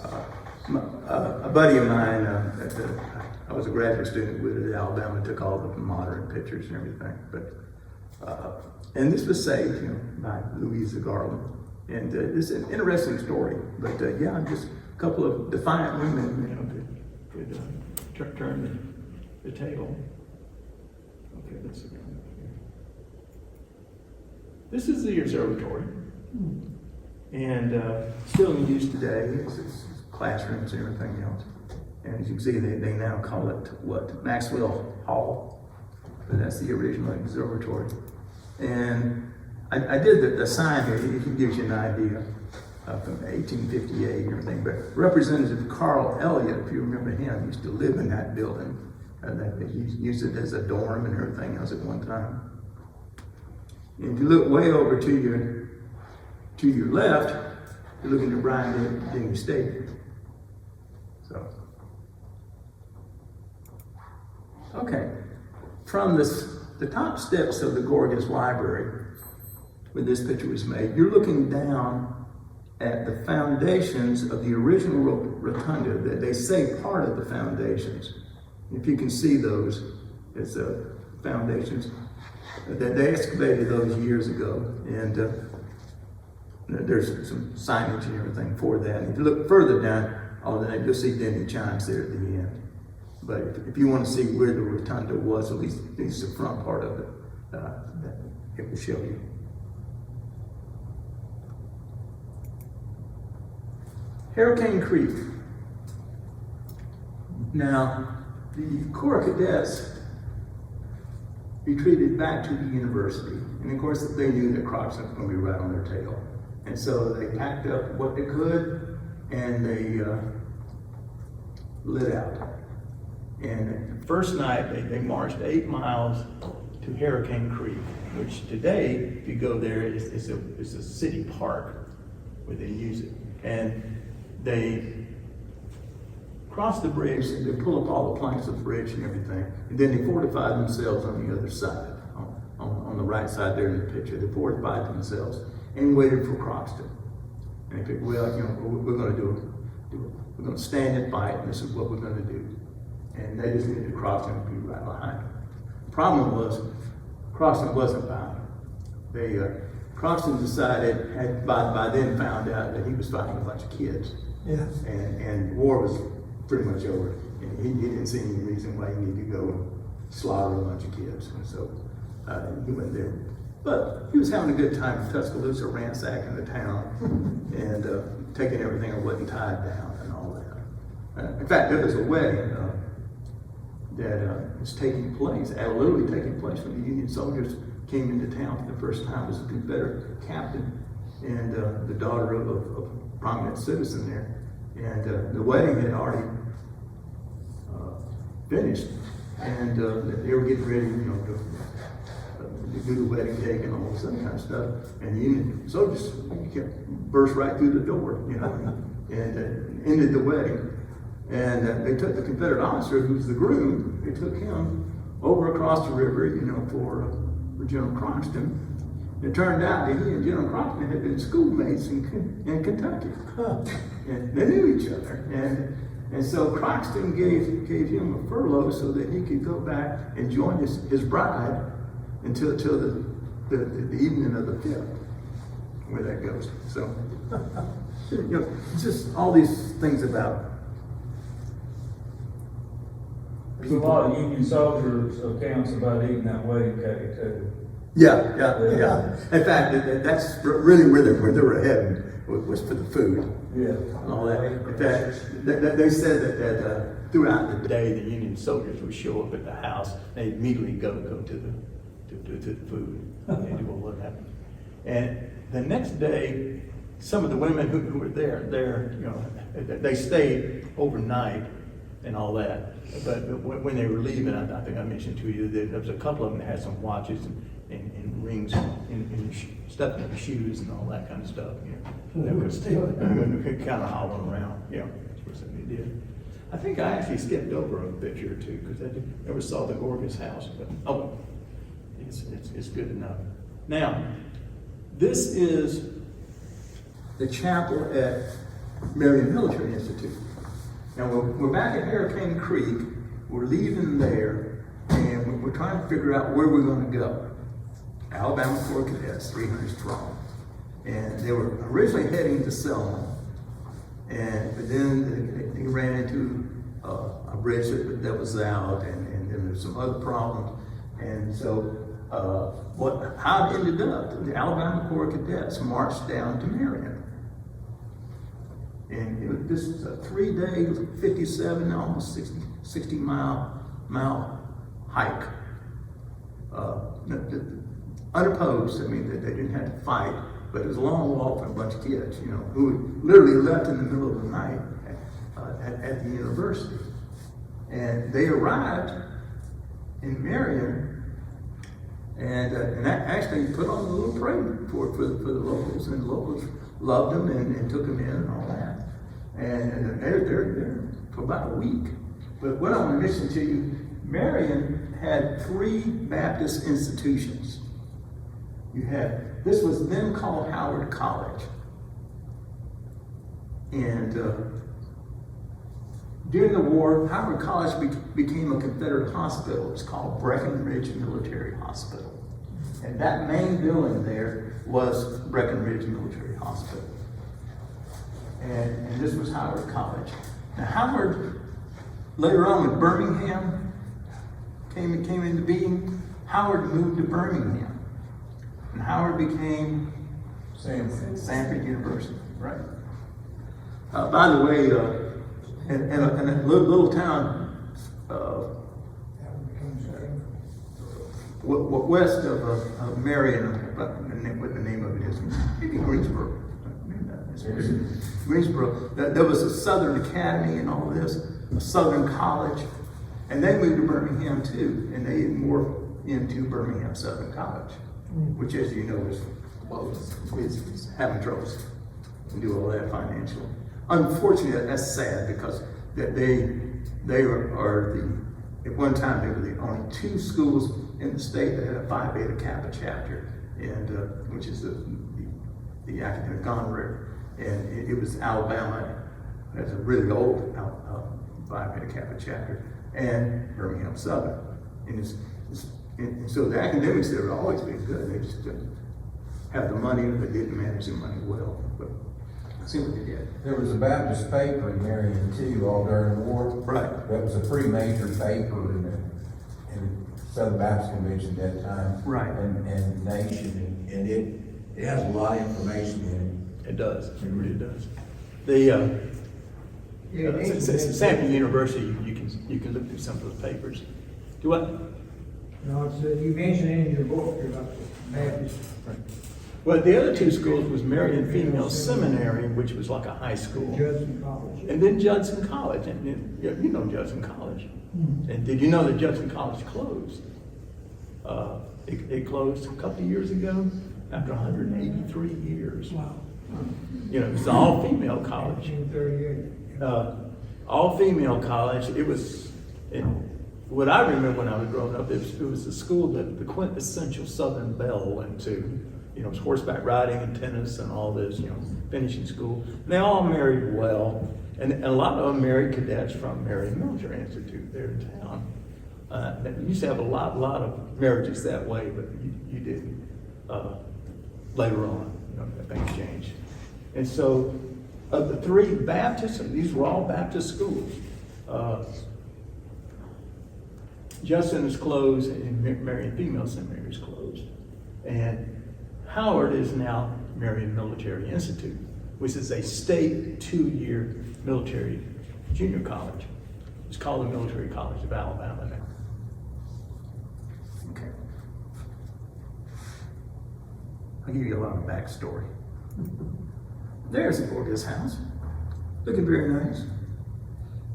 A buddy of mine, I was a graduate student with at Alabama, took all the modern pictures and everything. And this was saved, by Louisa Garland. And it's an interesting story. But just a couple of defiant women, could turn the table. Okay, let's see. This is the observatory, and still in use today. It's classrooms and everything else. And as you can see, they now call it Maxwell Hall, but that's the original observatory. And I did the sign here. It gives you an idea from 1858 and everything. But Representative Carl Elliott, if you remember him, used to live in that building. He used it as a dorm and everything else at one time. And if you look way over to your left, you're looking at Brian Denny Stadium. So, okay, from the top steps of the Gorgas Library, where this picture was made, you're looking down at the foundations of the original Rotunda. That they say part of the foundations. If you can see those, it's foundations. They excavated those years ago, and there's some signage and everything for that. And if you look further down, you'll see Denny chimes there at the end. But if you want to see where the Rotunda was, at least the front part of it, it will show you. Hurricane Creek. Now, the Corps of Cadets retreated back to the university. And of course, they knew that Crockston was going to be right on their tail. And so they packed up what they could and they lit out. And the first night, they marched 8 miles to Hurricane Creek, which today, if you go there, it's a city park where they use it. And they cross the bridge, they pull up all the planks of the bridge and everything, and then they fortify themselves on the other side, on the right side there in the picture. They fortified themselves and waited for Crockston. And they figured, well, we're going to we're going to stand and fight, and this is what we're going to do. And they just needed Crockston to be right behind them. The problem was, Crockston wasn't behind them. Crockston decided, had by then found out that he was fighting a bunch of kids. Yes. And war was pretty much over. And he didn't see any reason why he needed to go slaughter a bunch of kids, and so he went there. But he was having a good time in Tuscaloosa, ransacking the town and taking everything that wasn't tied down and all that. In fact, there was a wedding that was taking place, literally taking place, when the Union soldiers came into town for the first time. It was a Confederate captain and the daughter of a prominent citizen there. And the wedding had already finished, and they were getting ready, to do the wedding cake and all this other kind of stuff. And the Union soldiers burst right through the door, and ended the wedding. And they took the Confederate officer, who was the groom, they took him over across the river, for General Croxton. It turned out that he and General Croxton had been schoolmates in Kentucky. And they knew each other. And so Croxton gave him a furlough so that he could go back and join his bride until the evening of the 5th, where that goes. So, just all these things about. There's a lot of Union soldiers accounts about eating that wedding cake too. Yeah. In fact, that's really where they were heading, was for the food. Yeah. And all that. In fact, they said that throughout the day, The Union soldiers would show up at the house, they immediately go to the food and do all that happened. And the next day, some of the women who were there, they stayed overnight and all that. But when they were leaving, I think I mentioned to you that there was a couple of them that had some watches and rings and stuff in their shoes and all that kind of stuff. They were still kind of hauling around. That's what they did. I think I actually skipped over a picture or two because I never saw the Gorgas house. But it's good enough. Now, this is the chapel at Marion Military Institute. Now, we're back at Hurricane Creek. We're leaving there, and we're trying to figure out where we're going to go. Alabama Corps Cadets, 300 strong. And they were originally heading to Selma, but then they ran into a bridge that was out, and then there's some other problems. And so, how it ended up, the Alabama Corps Cadets marched down to Marion. And this was a 3-day, 57, almost 60 mile hike. Unopposed, they didn't have to fight, but it was a long walk for a bunch of kids, who literally left in the middle of the night at the university. And they arrived in Marion, and that actually put on a little parade for the locals, and the locals loved them and took them in and all that. And they're there for about a week. But what I want to mention to you, Marion had 3 Baptist institutions. This was then called Howard College. And during the war, Howard College became a Confederate hospital. It's called Breckinridge Military Hospital. And that main building there was Breckinridge Military Hospital. And this was Howard College. Now Howard, later on when Birmingham came into being, Howard moved to Birmingham. And Howard became Sanford University, right? By the way, in a little town west of Marion, what the name of it is, maybe Greensboro. Greensboro, there was a Southern Academy and all of this, a Southern College, and they moved to Birmingham too, and they morphed into Birmingham Southern College, which, as you know, is having troubles and do all that financially. Unfortunately, that's sad because they are at one time they were the only 2 schools in the state that had a Phi Beta Kappa chapter, and which is the academic honor. And it was Alabama, that's a really old Phi Beta Kappa chapter, and Birmingham Southern. And so the academics there have always been good. They just didn't have the money, or they didn't manage the money well. But See what they did. There was a Baptist paper in Marion too, all during the war. Right. That was a pretty major paper in Southern Baptist Convention at that time. Right. And Nation, and it has a lot of information in It does, it really does. The, Samford University, you can look through some of those papers. Do what? No, it's, you mentioned in your book about the Baptist. Well, the other two schools was Marion Female Seminary, which was like a high school. Judson College. And then Judson College, and you know Judson College. And did you know that Judson College closed? It closed a couple of years ago after 183 years. Wow. You know, it's an all-female college. 1938. All-female college. What I remember when I was growing up, it was the school that the quintessential Southern belle went to. You know, it was horseback riding and tennis and all this, you know, finishing school. And they all married well. And a lot of them married cadets from Marion Military Institute there in town. You used to have a lot of marriages that way, but you didn't later on. You know, things changed. And so, of the three Baptists, and these were all Baptist schools, Judson is closed and Marion Female Seminary is closed. And Howard is now Marion Military Institute, which is a state 2-year military junior college. It's called the Military College of Alabama now. Okay. I'll give you a lot of backstory. There's the Gorgas house, looking very nice.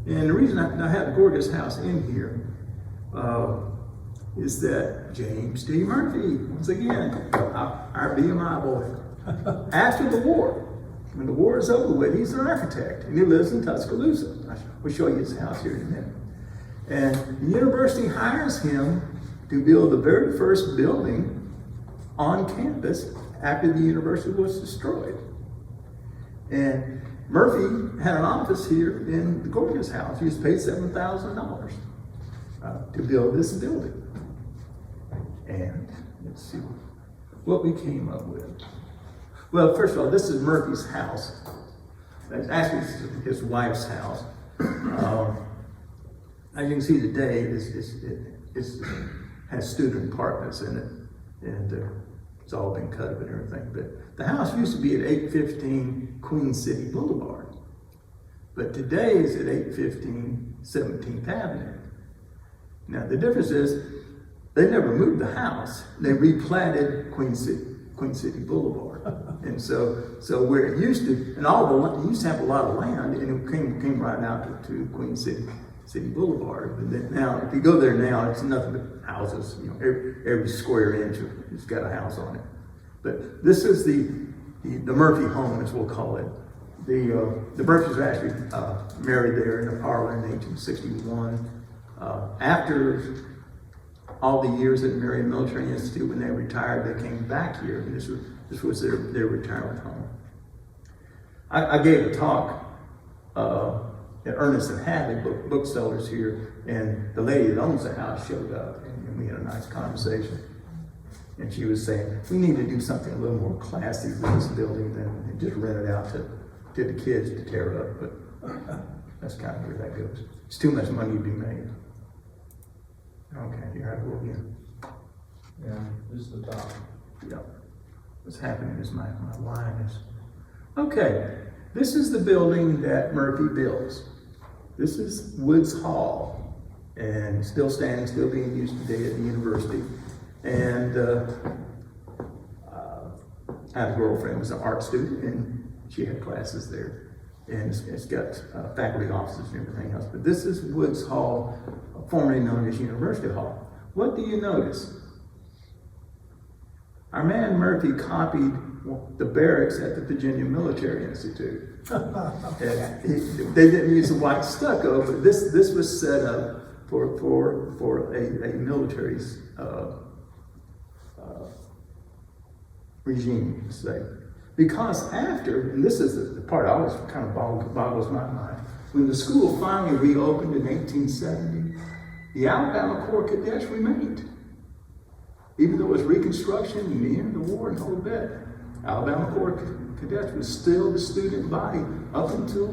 And the reason I have the Gorgas house in here is that James D. Murphy, once again, our BMI boy, after the war, when the war is over with, he's an architect, and he lives in Tuscaloosa. We'll show you his house here in a minute. And the university hires him to build the very first building on campus after the university was destroyed. And Murphy had an office here in the Gorgas house. He was paid $7,000 to build this building. And let's see what we came up with. Well, first of all, this is Murphy's house. That's actually his wife's house. As you can see today, it has student apartments in it, and it's all been cut up and everything. But the house used to be at 815 Queen City Boulevard, but today is at 815 17th Avenue. Now the difference is they never moved the house; they replatted Queen City Boulevard, and so where it used to, and it used to have a lot of land, and it came right out to Queen City Boulevard. But then now, if you go there now, it's nothing but houses. You know, every square inch has got a house on it. But this is the Murphy home, as we'll call it. The Murphys were actually married there in a parlor in 1861. After all the years at Marion Military Institute, when they retired, they came back here, and this was their retirement home. I gave a talk at Ernest and Hadley, booksellers here, and the lady that owns the house showed up, and we had a nice conversation. And she was saying, we need to do something a little more classy with this building than just rent it out to the kids to tear it up. But that's kind of where that goes. It's too much money to be made. Okay, here I go again. Yeah, this is the top. Yep. What's happening is my line is. Okay, this is the building that Murphy builds. This is Woods Hall, and still standing, still being used today at the university. And I had a girlfriend who was an art student, and she had classes there. And it's got faculty offices and everything else. But this is Woods Hall, formerly known as University Hall. What do you notice? Our man Murphy copied the barracks at the Virginia Military Institute. They didn't use the white stucco, but this was set up for a military's regime, say. Because after, and this is the part always kind of boggles my mind, when the school finally reopened in 1870, the Alabama Corps Cadets remained. Even though it was Reconstruction and the end of the war and the whole bit. Alabama Corps Cadets was still the student body up until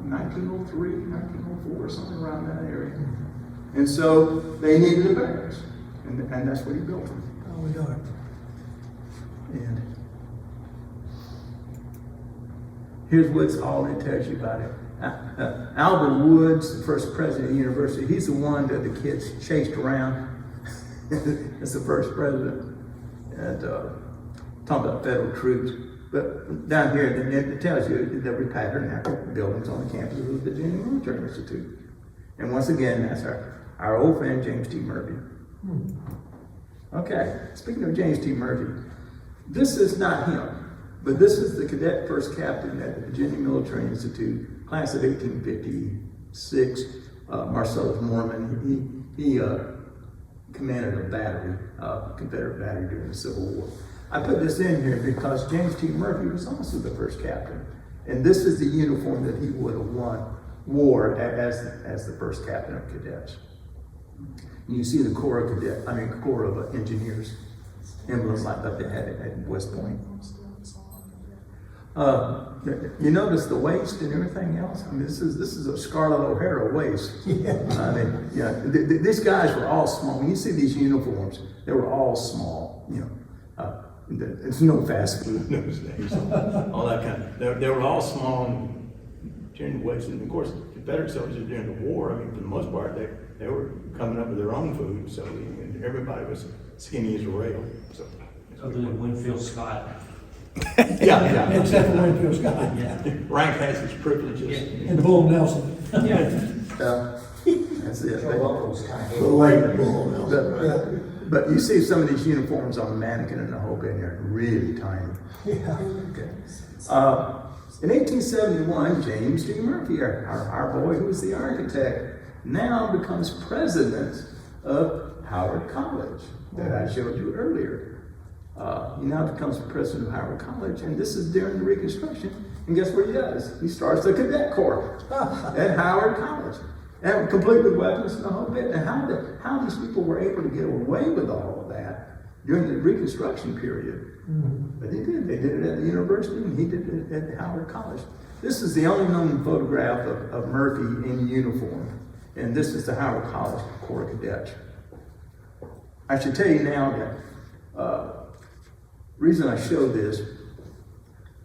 1903, 1904, something around that area. And so they needed a barracks, and that's what he built them. Oh, we got it. And here's what's all it tells you about it. Alvin Woods, the first president of the university, he's the one that the kids chased around. That's the first president. And talking about federal troops. But down here, it tells you that we pattern after buildings on the campus of the Virginia Military Institute. And once again, that's our old friend, James T. Murphy. Okay, speaking of James T. Murphy, this is not him, but this is the cadet first captain at the Virginia Military Institute, class of 1856, Marcellus Mormon. He commanded a battery, Confederate battery during the Civil War. I put this in here because James T. Murphy was also the first captain, and this is the uniform that he would have wore as the first captain of cadets. And you see the Corps of Engineers emblems like that they had at West Point. You notice the waist and everything else. I mean, this is a Scarlett O'Hara waist. I mean, these guys were all small. When you see these uniforms, they were all small. It's no fast food in those days. All that kind of, they were all small and during the waist. And of course, Confederate soldiers during the war, I mean, for the most part, they were coming up with their own food. So everybody was skinny as a rail. So, Other than Winfield Scott. yeah. Except for Winfield Scott. Yeah. Rank has its privileges. And Bull Nelson. Yeah. That's it. Yeah. But you see some of these uniforms on the mannequin and the whole bit, and they're really tiny. Yeah. Okay. In 1871, James T. Murphy, our boy who was the architect, now becomes president of Howard College that I showed you earlier. He now becomes president of Howard College, and this is during the Reconstruction. And guess what he does? He starts the Cadet Corps at Howard College. And complete with weapons and the whole bit. And how these people were able to get away with all of that during the Reconstruction period. But they did. They did it at the university, and he did it at Howard College. This is the only known photograph of Murphy in uniform. And this is the Howard College Corps of Cadets. I should tell you now that reason I show this,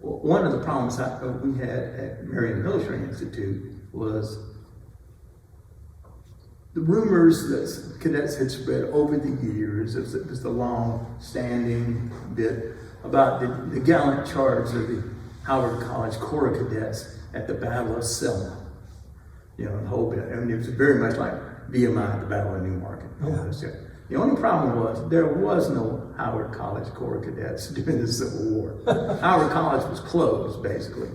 one of the problems we had at Marion Military Institute was the rumors that cadets had spread over the years. It was the long-standing bit about the gallant charge of the Howard College Corps of Cadets at the Battle of Selma. The whole bit. I mean, it was very much like VMI at the Battle of Newmarket. Yeah. The only problem was there was no Howard College Corps of Cadets during the Civil War. Howard College was closed, basically.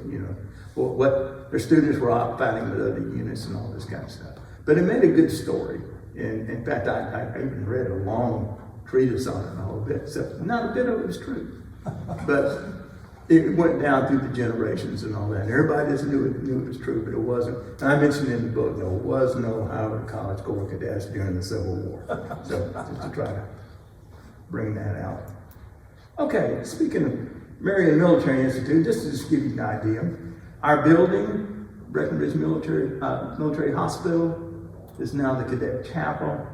What their students were out fighting with other units and all this kind of stuff. But it made a good story. And in fact, I even read a long treatise on it and a whole bit, except not a bit of it was true. But it went down through the generations and all that. And everybody just knew it was true, but it wasn't. And I mentioned in the book, there was no Howard College Corps of Cadets during the Civil War. So just to try to bring that out. Okay, speaking of Marion Military Institute, just to just give you an idea, our building, Breckenridge Military Hospital, is now the Cadet Chapel.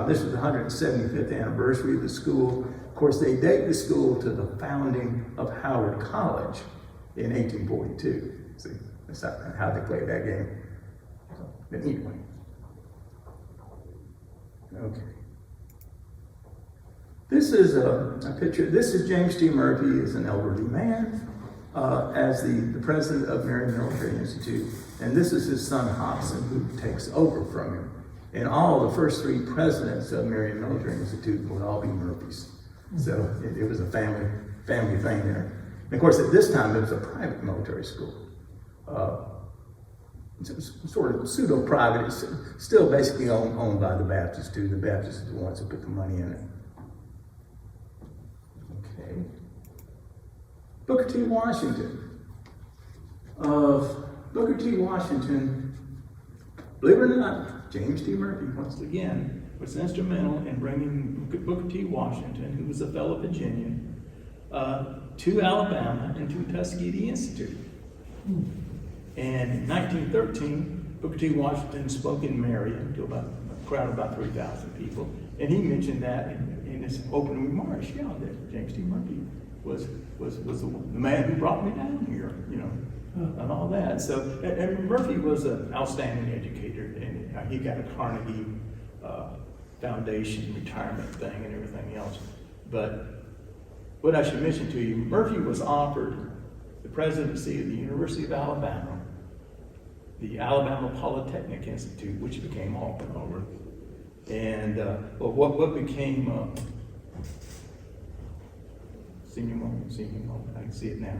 This is the 175th anniversary of the school. Of course, they date the school to the founding of Howard College in 1842. See, that's how they played that game. But anyway. Okay. This is a picture. This is James T. Murphy as an elderly man, as the president of Marion Military Institute. And this is his son, Hobson, who takes over from him. And all the first three presidents of Marion Military Institute would all be Murphys. So it was a family thing there. And of course, at this time, it was a private military school. It's sort of pseudo-private. It's still basically owned by the Baptists, too. The Baptists are the ones who put the money in it. Okay. Booker T. Washington. Booker T. Washington, believe it or not, James T. Murphy, once again, was instrumental in bringing Booker T. Washington, who was a fellow Virginian, to Alabama and to Tuskegee Institute. And in 1913, Booker T. Washington spoke in Marion to a crowd of about 3,000 people. And he mentioned that in his opening remarks, yeah, that James T. Murphy was the man who brought me down here, you know, and all that. So, and Murphy was an outstanding educator, and he got a Carnegie Foundation retirement thing and everything else. But what I should mention to you, Murphy was offered the presidency of the University of Alabama, the Alabama Polytechnic Institute, which became Alvin, and what became senior moment, I can see it now.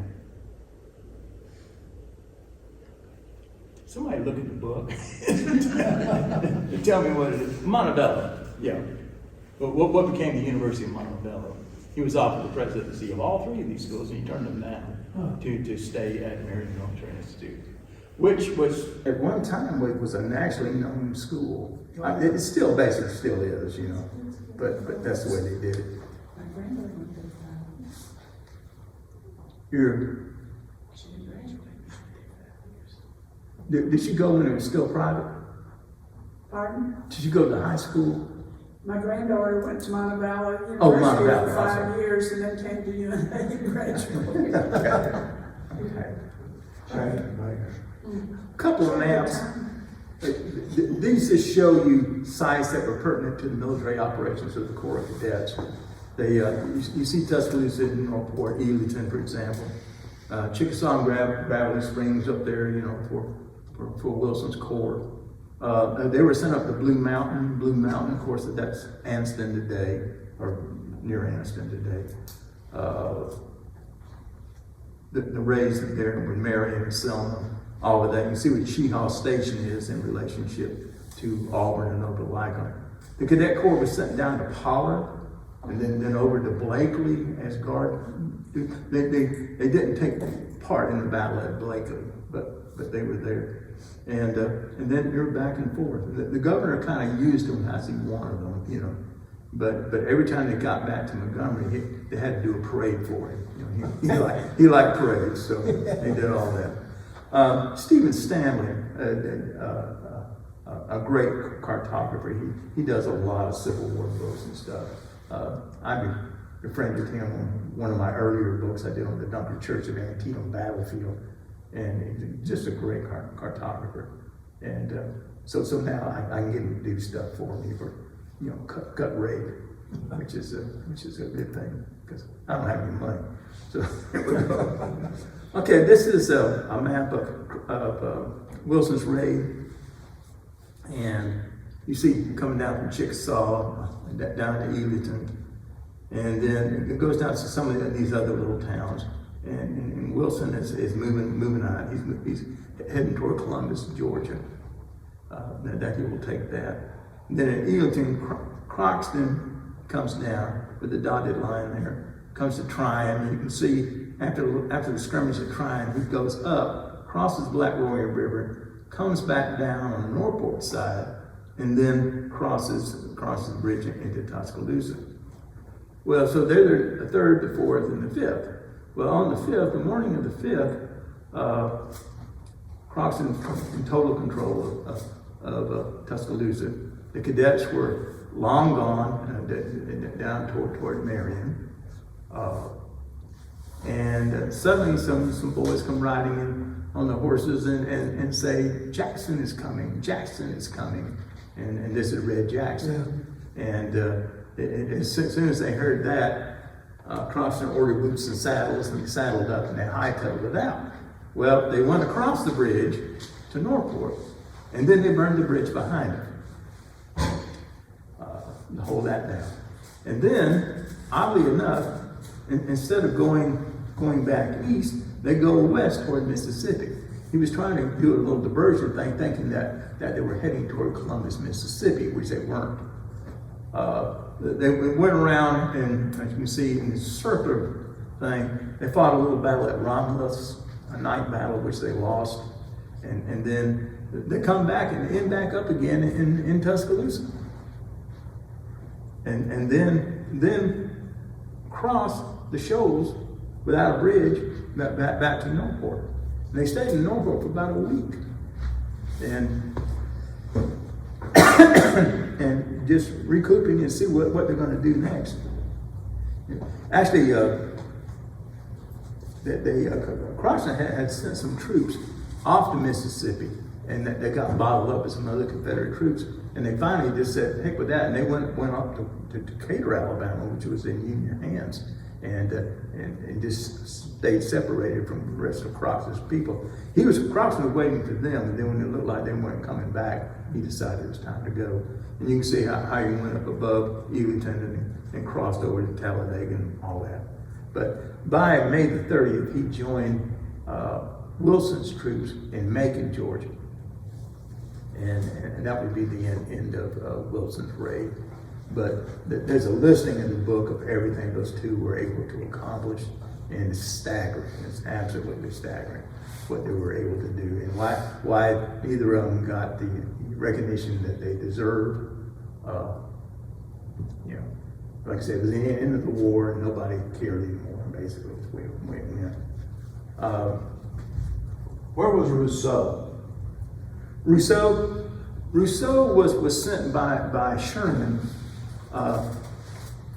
Somebody look at the book and tell me what it is. Montebello, yeah. But what became the University of Montebello? He was offered the presidency of all three of these schools, and he turned them down to stay at Marion Military Institute, which was At one time, it was a nationally known school. It still basically still is, you know, but that's the way they did it. My granddaughter went to She did she go when it was still private? Pardon? Did you go to high school? My granddaughter went to Montebello Oh, University Montebello, for 5 awesome. years and then came to UNA and graduated. Couple of maps. These just show you sites that were pertinent to the military operations of the Corps of Cadets. They, you see Tuscaloosa, Northport, Eagleton, for example. Chickasaw and Gravelly Springs up there, you know, for Wilson's Corps. They were sent up to Blue Mountain, of course, that's Anston today, or near Anston today. The raised there with Marion and Selma, all of that. You can see what Sheehaw Station is in relationship to Auburn and Opelika. The Cadet Corps was sent down to Pollard and then over to Blakely as guard. They didn't take part in the battle at Blakely, but they were there. And then you're back and forth. The governor kind of used them as he wanted them, you know. But every time they got back to Montgomery, they had to do a parade for him. You know, he liked parades, so they did all that. Stephen Stanley, a great cartographer. He does a lot of Civil War books and stuff. I befriended him on one of my earlier books I did on the Dunker Church of Antietam battlefield, and he's just a great cartographer. And so now I can get him to do stuff for me for, you know, cut rate, which is a good thing because I don't have any money. So okay, this is a map of Wilson's raid, and you see coming down from Chickasaw down to Eagleton, and then it goes down to some of these other little towns. And Wilson is moving on. He's heading toward Columbus, Georgia. That he will take that. And then at Eagleton, Croxton comes down with the dotted line there. Comes to Tryon, and you can see after the skirmish at Tryon, he goes up, crosses Black Warrior River, comes back down on the Northport side, and then crosses the bridge into Tuscaloosa. Well, so they're the 3rd, the 4th, and the 5th. Well, on the 5th, the morning of the 5th, Croxton in total control of Tuscaloosa. The cadets were long gone down toward Marion. And suddenly some boys come riding in on the horses and say, Jackson is coming, Jackson is coming. And this is Red Jackson. Yeah. And as soon as they heard that, Croxton ordered boots and saddles, and he saddled up and they hightailed it out. Well, they went across the bridge to Northport, and then they burned the bridge behind them to hold that down. And then, oddly enough, instead of going back east, they go west toward Mississippi. He was trying to do a little diversion thing, thinking that they were heading toward Columbus, Mississippi, which they weren't. They went around, and as you can see in this circular thing, they fought a little battle at Romulus, a night battle which they lost, and then they come back and end back up again in Tuscaloosa, and then cross the shoals without a bridge back to Norfolk. And they stayed in Norfolk for about a week. And and just recouping and see what they're going to do next. Actually, Croxton had sent some troops off to Mississippi, and they got bottled up with some other Confederate troops. And they finally just said, heck with that, and they went up to Decatur, Alabama, which was in Union hands, and just stayed separated from the rest of Croxton's people. Croxton was waiting for them, and then when it looked like they weren't coming back, he decided it was time to go. And you can see how he went up above Eaglington and crossed over to Talladega and all that. But by May the 30th, he joined Wilson's troops in Macon, Georgia. And that would be the end of Wilson's raid. But there's a listing in the book of everything those two were able to accomplish, and it's staggering. It's absolutely staggering what they were able to do, and why neither of them got the recognition that they deserved. You know, like I said, it was the end of the war, and nobody cared anymore. Basically, that's the way it went. Where was Rousseau? Rousseau was sent by Sherman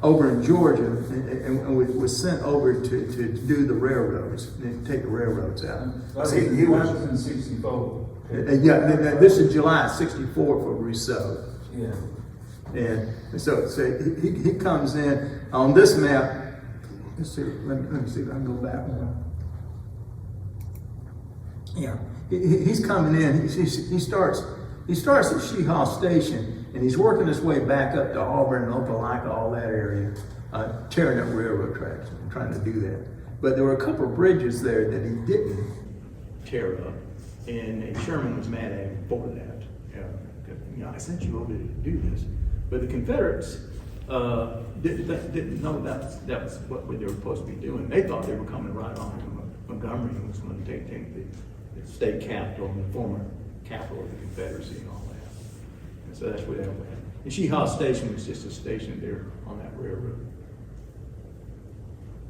over in Georgia, and was sent over to do the railroads, take the railroads out. That was in 64. Yeah, this is July '64 for Rousseau. Yeah. And so he comes in on this map. Let's see. Let me see if I can go back one. Yeah, he's coming in. He starts at Sheehaw Station, and he's working his way back up to Auburn and Opelika, all that area, tearing up railroad tracks and trying to do that. But there were a couple of bridges there that he didn't tear up, and Sherman was mad at him for that. I sent you over to do this, but the Confederates didn't know that was what they were supposed to be doing. They thought they were coming right on to Montgomery and was going to take the state capital and the former capital of the Confederacy and all that. And so that's where they went. And Sheehaw Station was just a station there on that railroad.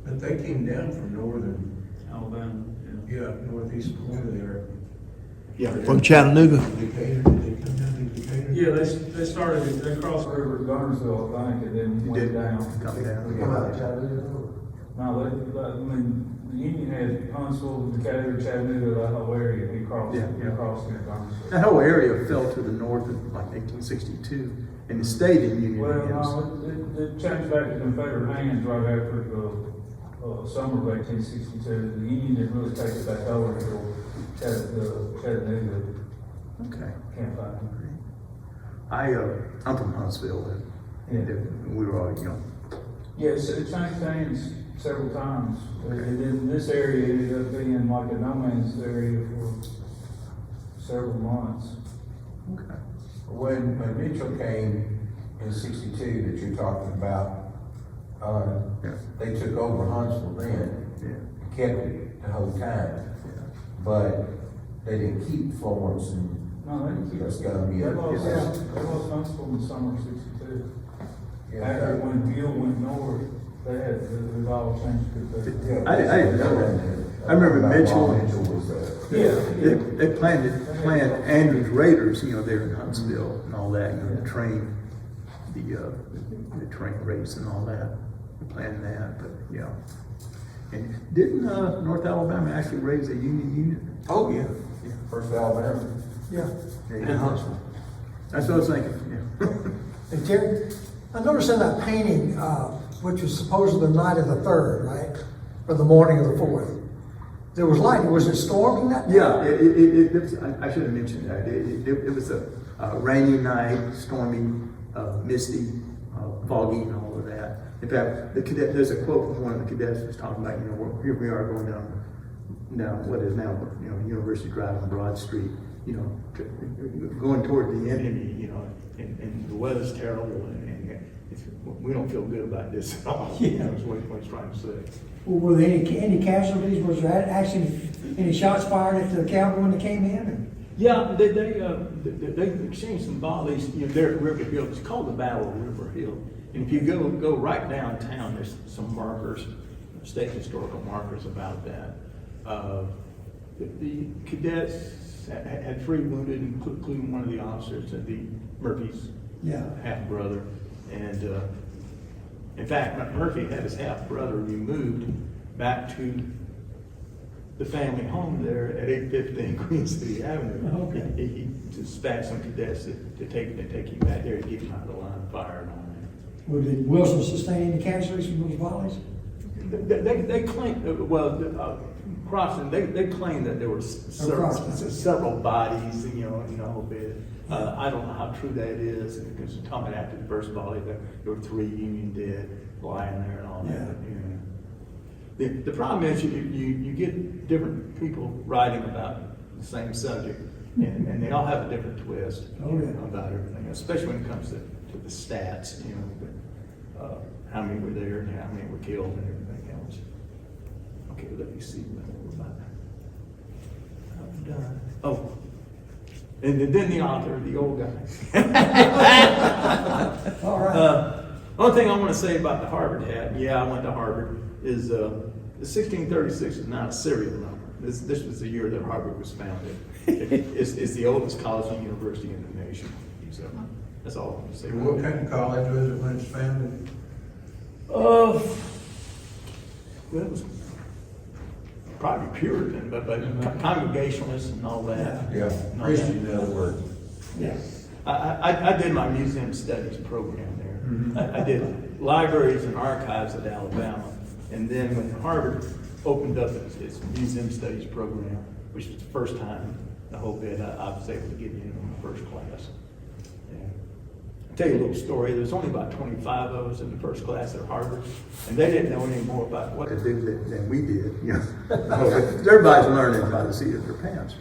But they came down from northern, Alabama. northeast corner there. Yeah. From Chattanooga. Decatur, did they come down to Decatur? Yeah, they crossed the river to Gunnersville, I think, and then went down. Come down. Come out of Chattanooga? No, the Union had Huntsville, Decatur, Chattanooga, that whole area. He crossed into Gunnersville. That whole area fell to the north in like 1862, and it stayed in Union Well, hands. no, it changed back to Confederate hands right after the summer of 1862. The Union didn't really take it back over until Chattanooga Okay. campaign. I'm from Huntsville, and we were all young. Yes, it changed hands several times. And then this area ended up being like a no man's area for several months. Okay. When Mitchell came in '62 that you're talking about, they took over Huntsville then, and kept it the whole time. But they didn't keep Florence and No, they didn't keep That's it. gotta be They a- lost Huntsville in the summer of '62. After when Buell went north, it all changed to I didn't know that. I remember Mitchell. was They planned Andrews Raiders, there in Huntsville and all that, the train race and all that. They planned that, but yeah. And didn't North Alabama actually raise a Union unit? Oh, yeah. First Alabama. Yeah. In Huntsville. That's what I was thinking, yeah. And Terry, I noticed in that painting, which was supposedly the night of the 3rd, right? Or the morning of the 4th. There was lightning. Was it storming that night? Yeah, I should have mentioned that. It was a rainy night, stormy, misty, foggy, and all of that. In fact, there's a quote from one of the cadets who's talking about, here we are going down what is now, University Drive on Broad Street, going toward the enemy, and the weather's terrible, and we don't feel good about this at all. That's what he's trying to say. Were there any casualties? Was there actually any shots fired at the cavalry when they came in? Yeah, they exchanged some volleys, there at River Hill. It's called the Battle of River Hill. And if you go right downtown, there's some markers state historical markers about that. The cadets had 3 wounded, including one of the officers, the Murphy's half-brother. And in fact, Murphy had his half-brother removed back to the family home there at 815 Queen City Avenue. Okay. He dispatched some cadets to take him back there to get him out of the line of fire and all that. Well, did Wilson sustain any casualties from those volleys? They claim, Crofton, they claim that there were several bodies, you know, in the whole bit. I don't know how true that is, because talking after the first volley, there were 3 Union dead lying there and all that. You know. The problem is you get different people writing about the same subject, and they all have a different twist about everything, especially when it comes to the stats, you know, how many were there and how many were killed and everything else. Okay, let me see what we're about. I'm done. Oh, and then the author, the old guy. All right. One thing I want to say about the Harvard hat, I went to Harvard, is the 1636 is not a serial number. This was the year that Harvard was founded. It's the oldest college and university in the nation. So that's all I want to say. And what kind of college was it when it's founded? Well, it was probably Puritan, but Congregationalist and all that. Yeah, Christian, in other words. Yeah. I did my museum studies program there. I did libraries and archives at Alabama. And then when Harvard opened up its museum studies program, which was the first time the whole bit, I was able to get in the first class. Yeah. I'll tell you a little story. There's only about 25 of us in the first class at Harvard, and they didn't know any more about what to do than we did, you know. Everybody's learning by the seat of their pants.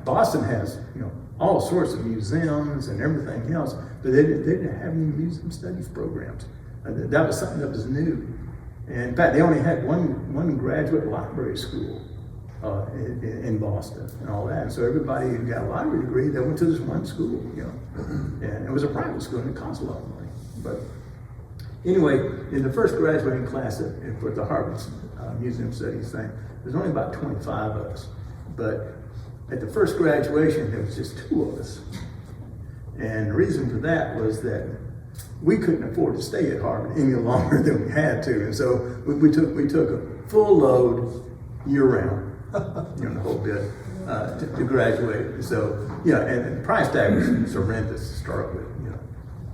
Boston has, you know, all sorts of museums and everything else, but they didn't have any museum studies programs. That was something that was new. And in fact, they only had one graduate library school in Boston and all that. And so everybody who got a library degree, they went to this one school, you know. And it was a private school and it cost a lot of money. But anyway, in the first graduating class for the Harvard Museum Studies thing, there's only about 25 of us. But at the first graduation, there was just 2 of us. And the reason for that was that we couldn't afford to stay at Harvard any longer than we had to. And so we took a full load year round, you know, the whole bit, to graduate. So, yeah, and the price tag was horrendous to start with, you know.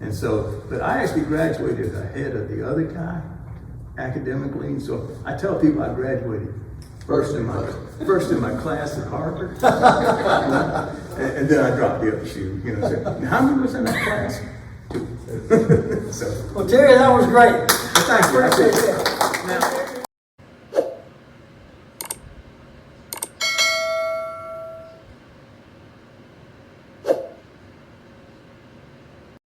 And so, but I actually graduated ahead of the other guy academically. And so I tell people I graduated first in my class at Harvard. and then I dropped the other shoe, you know. So, how many was in that class? 2. So, Well, Terry, that was great. thank you. Appreciate that. Now,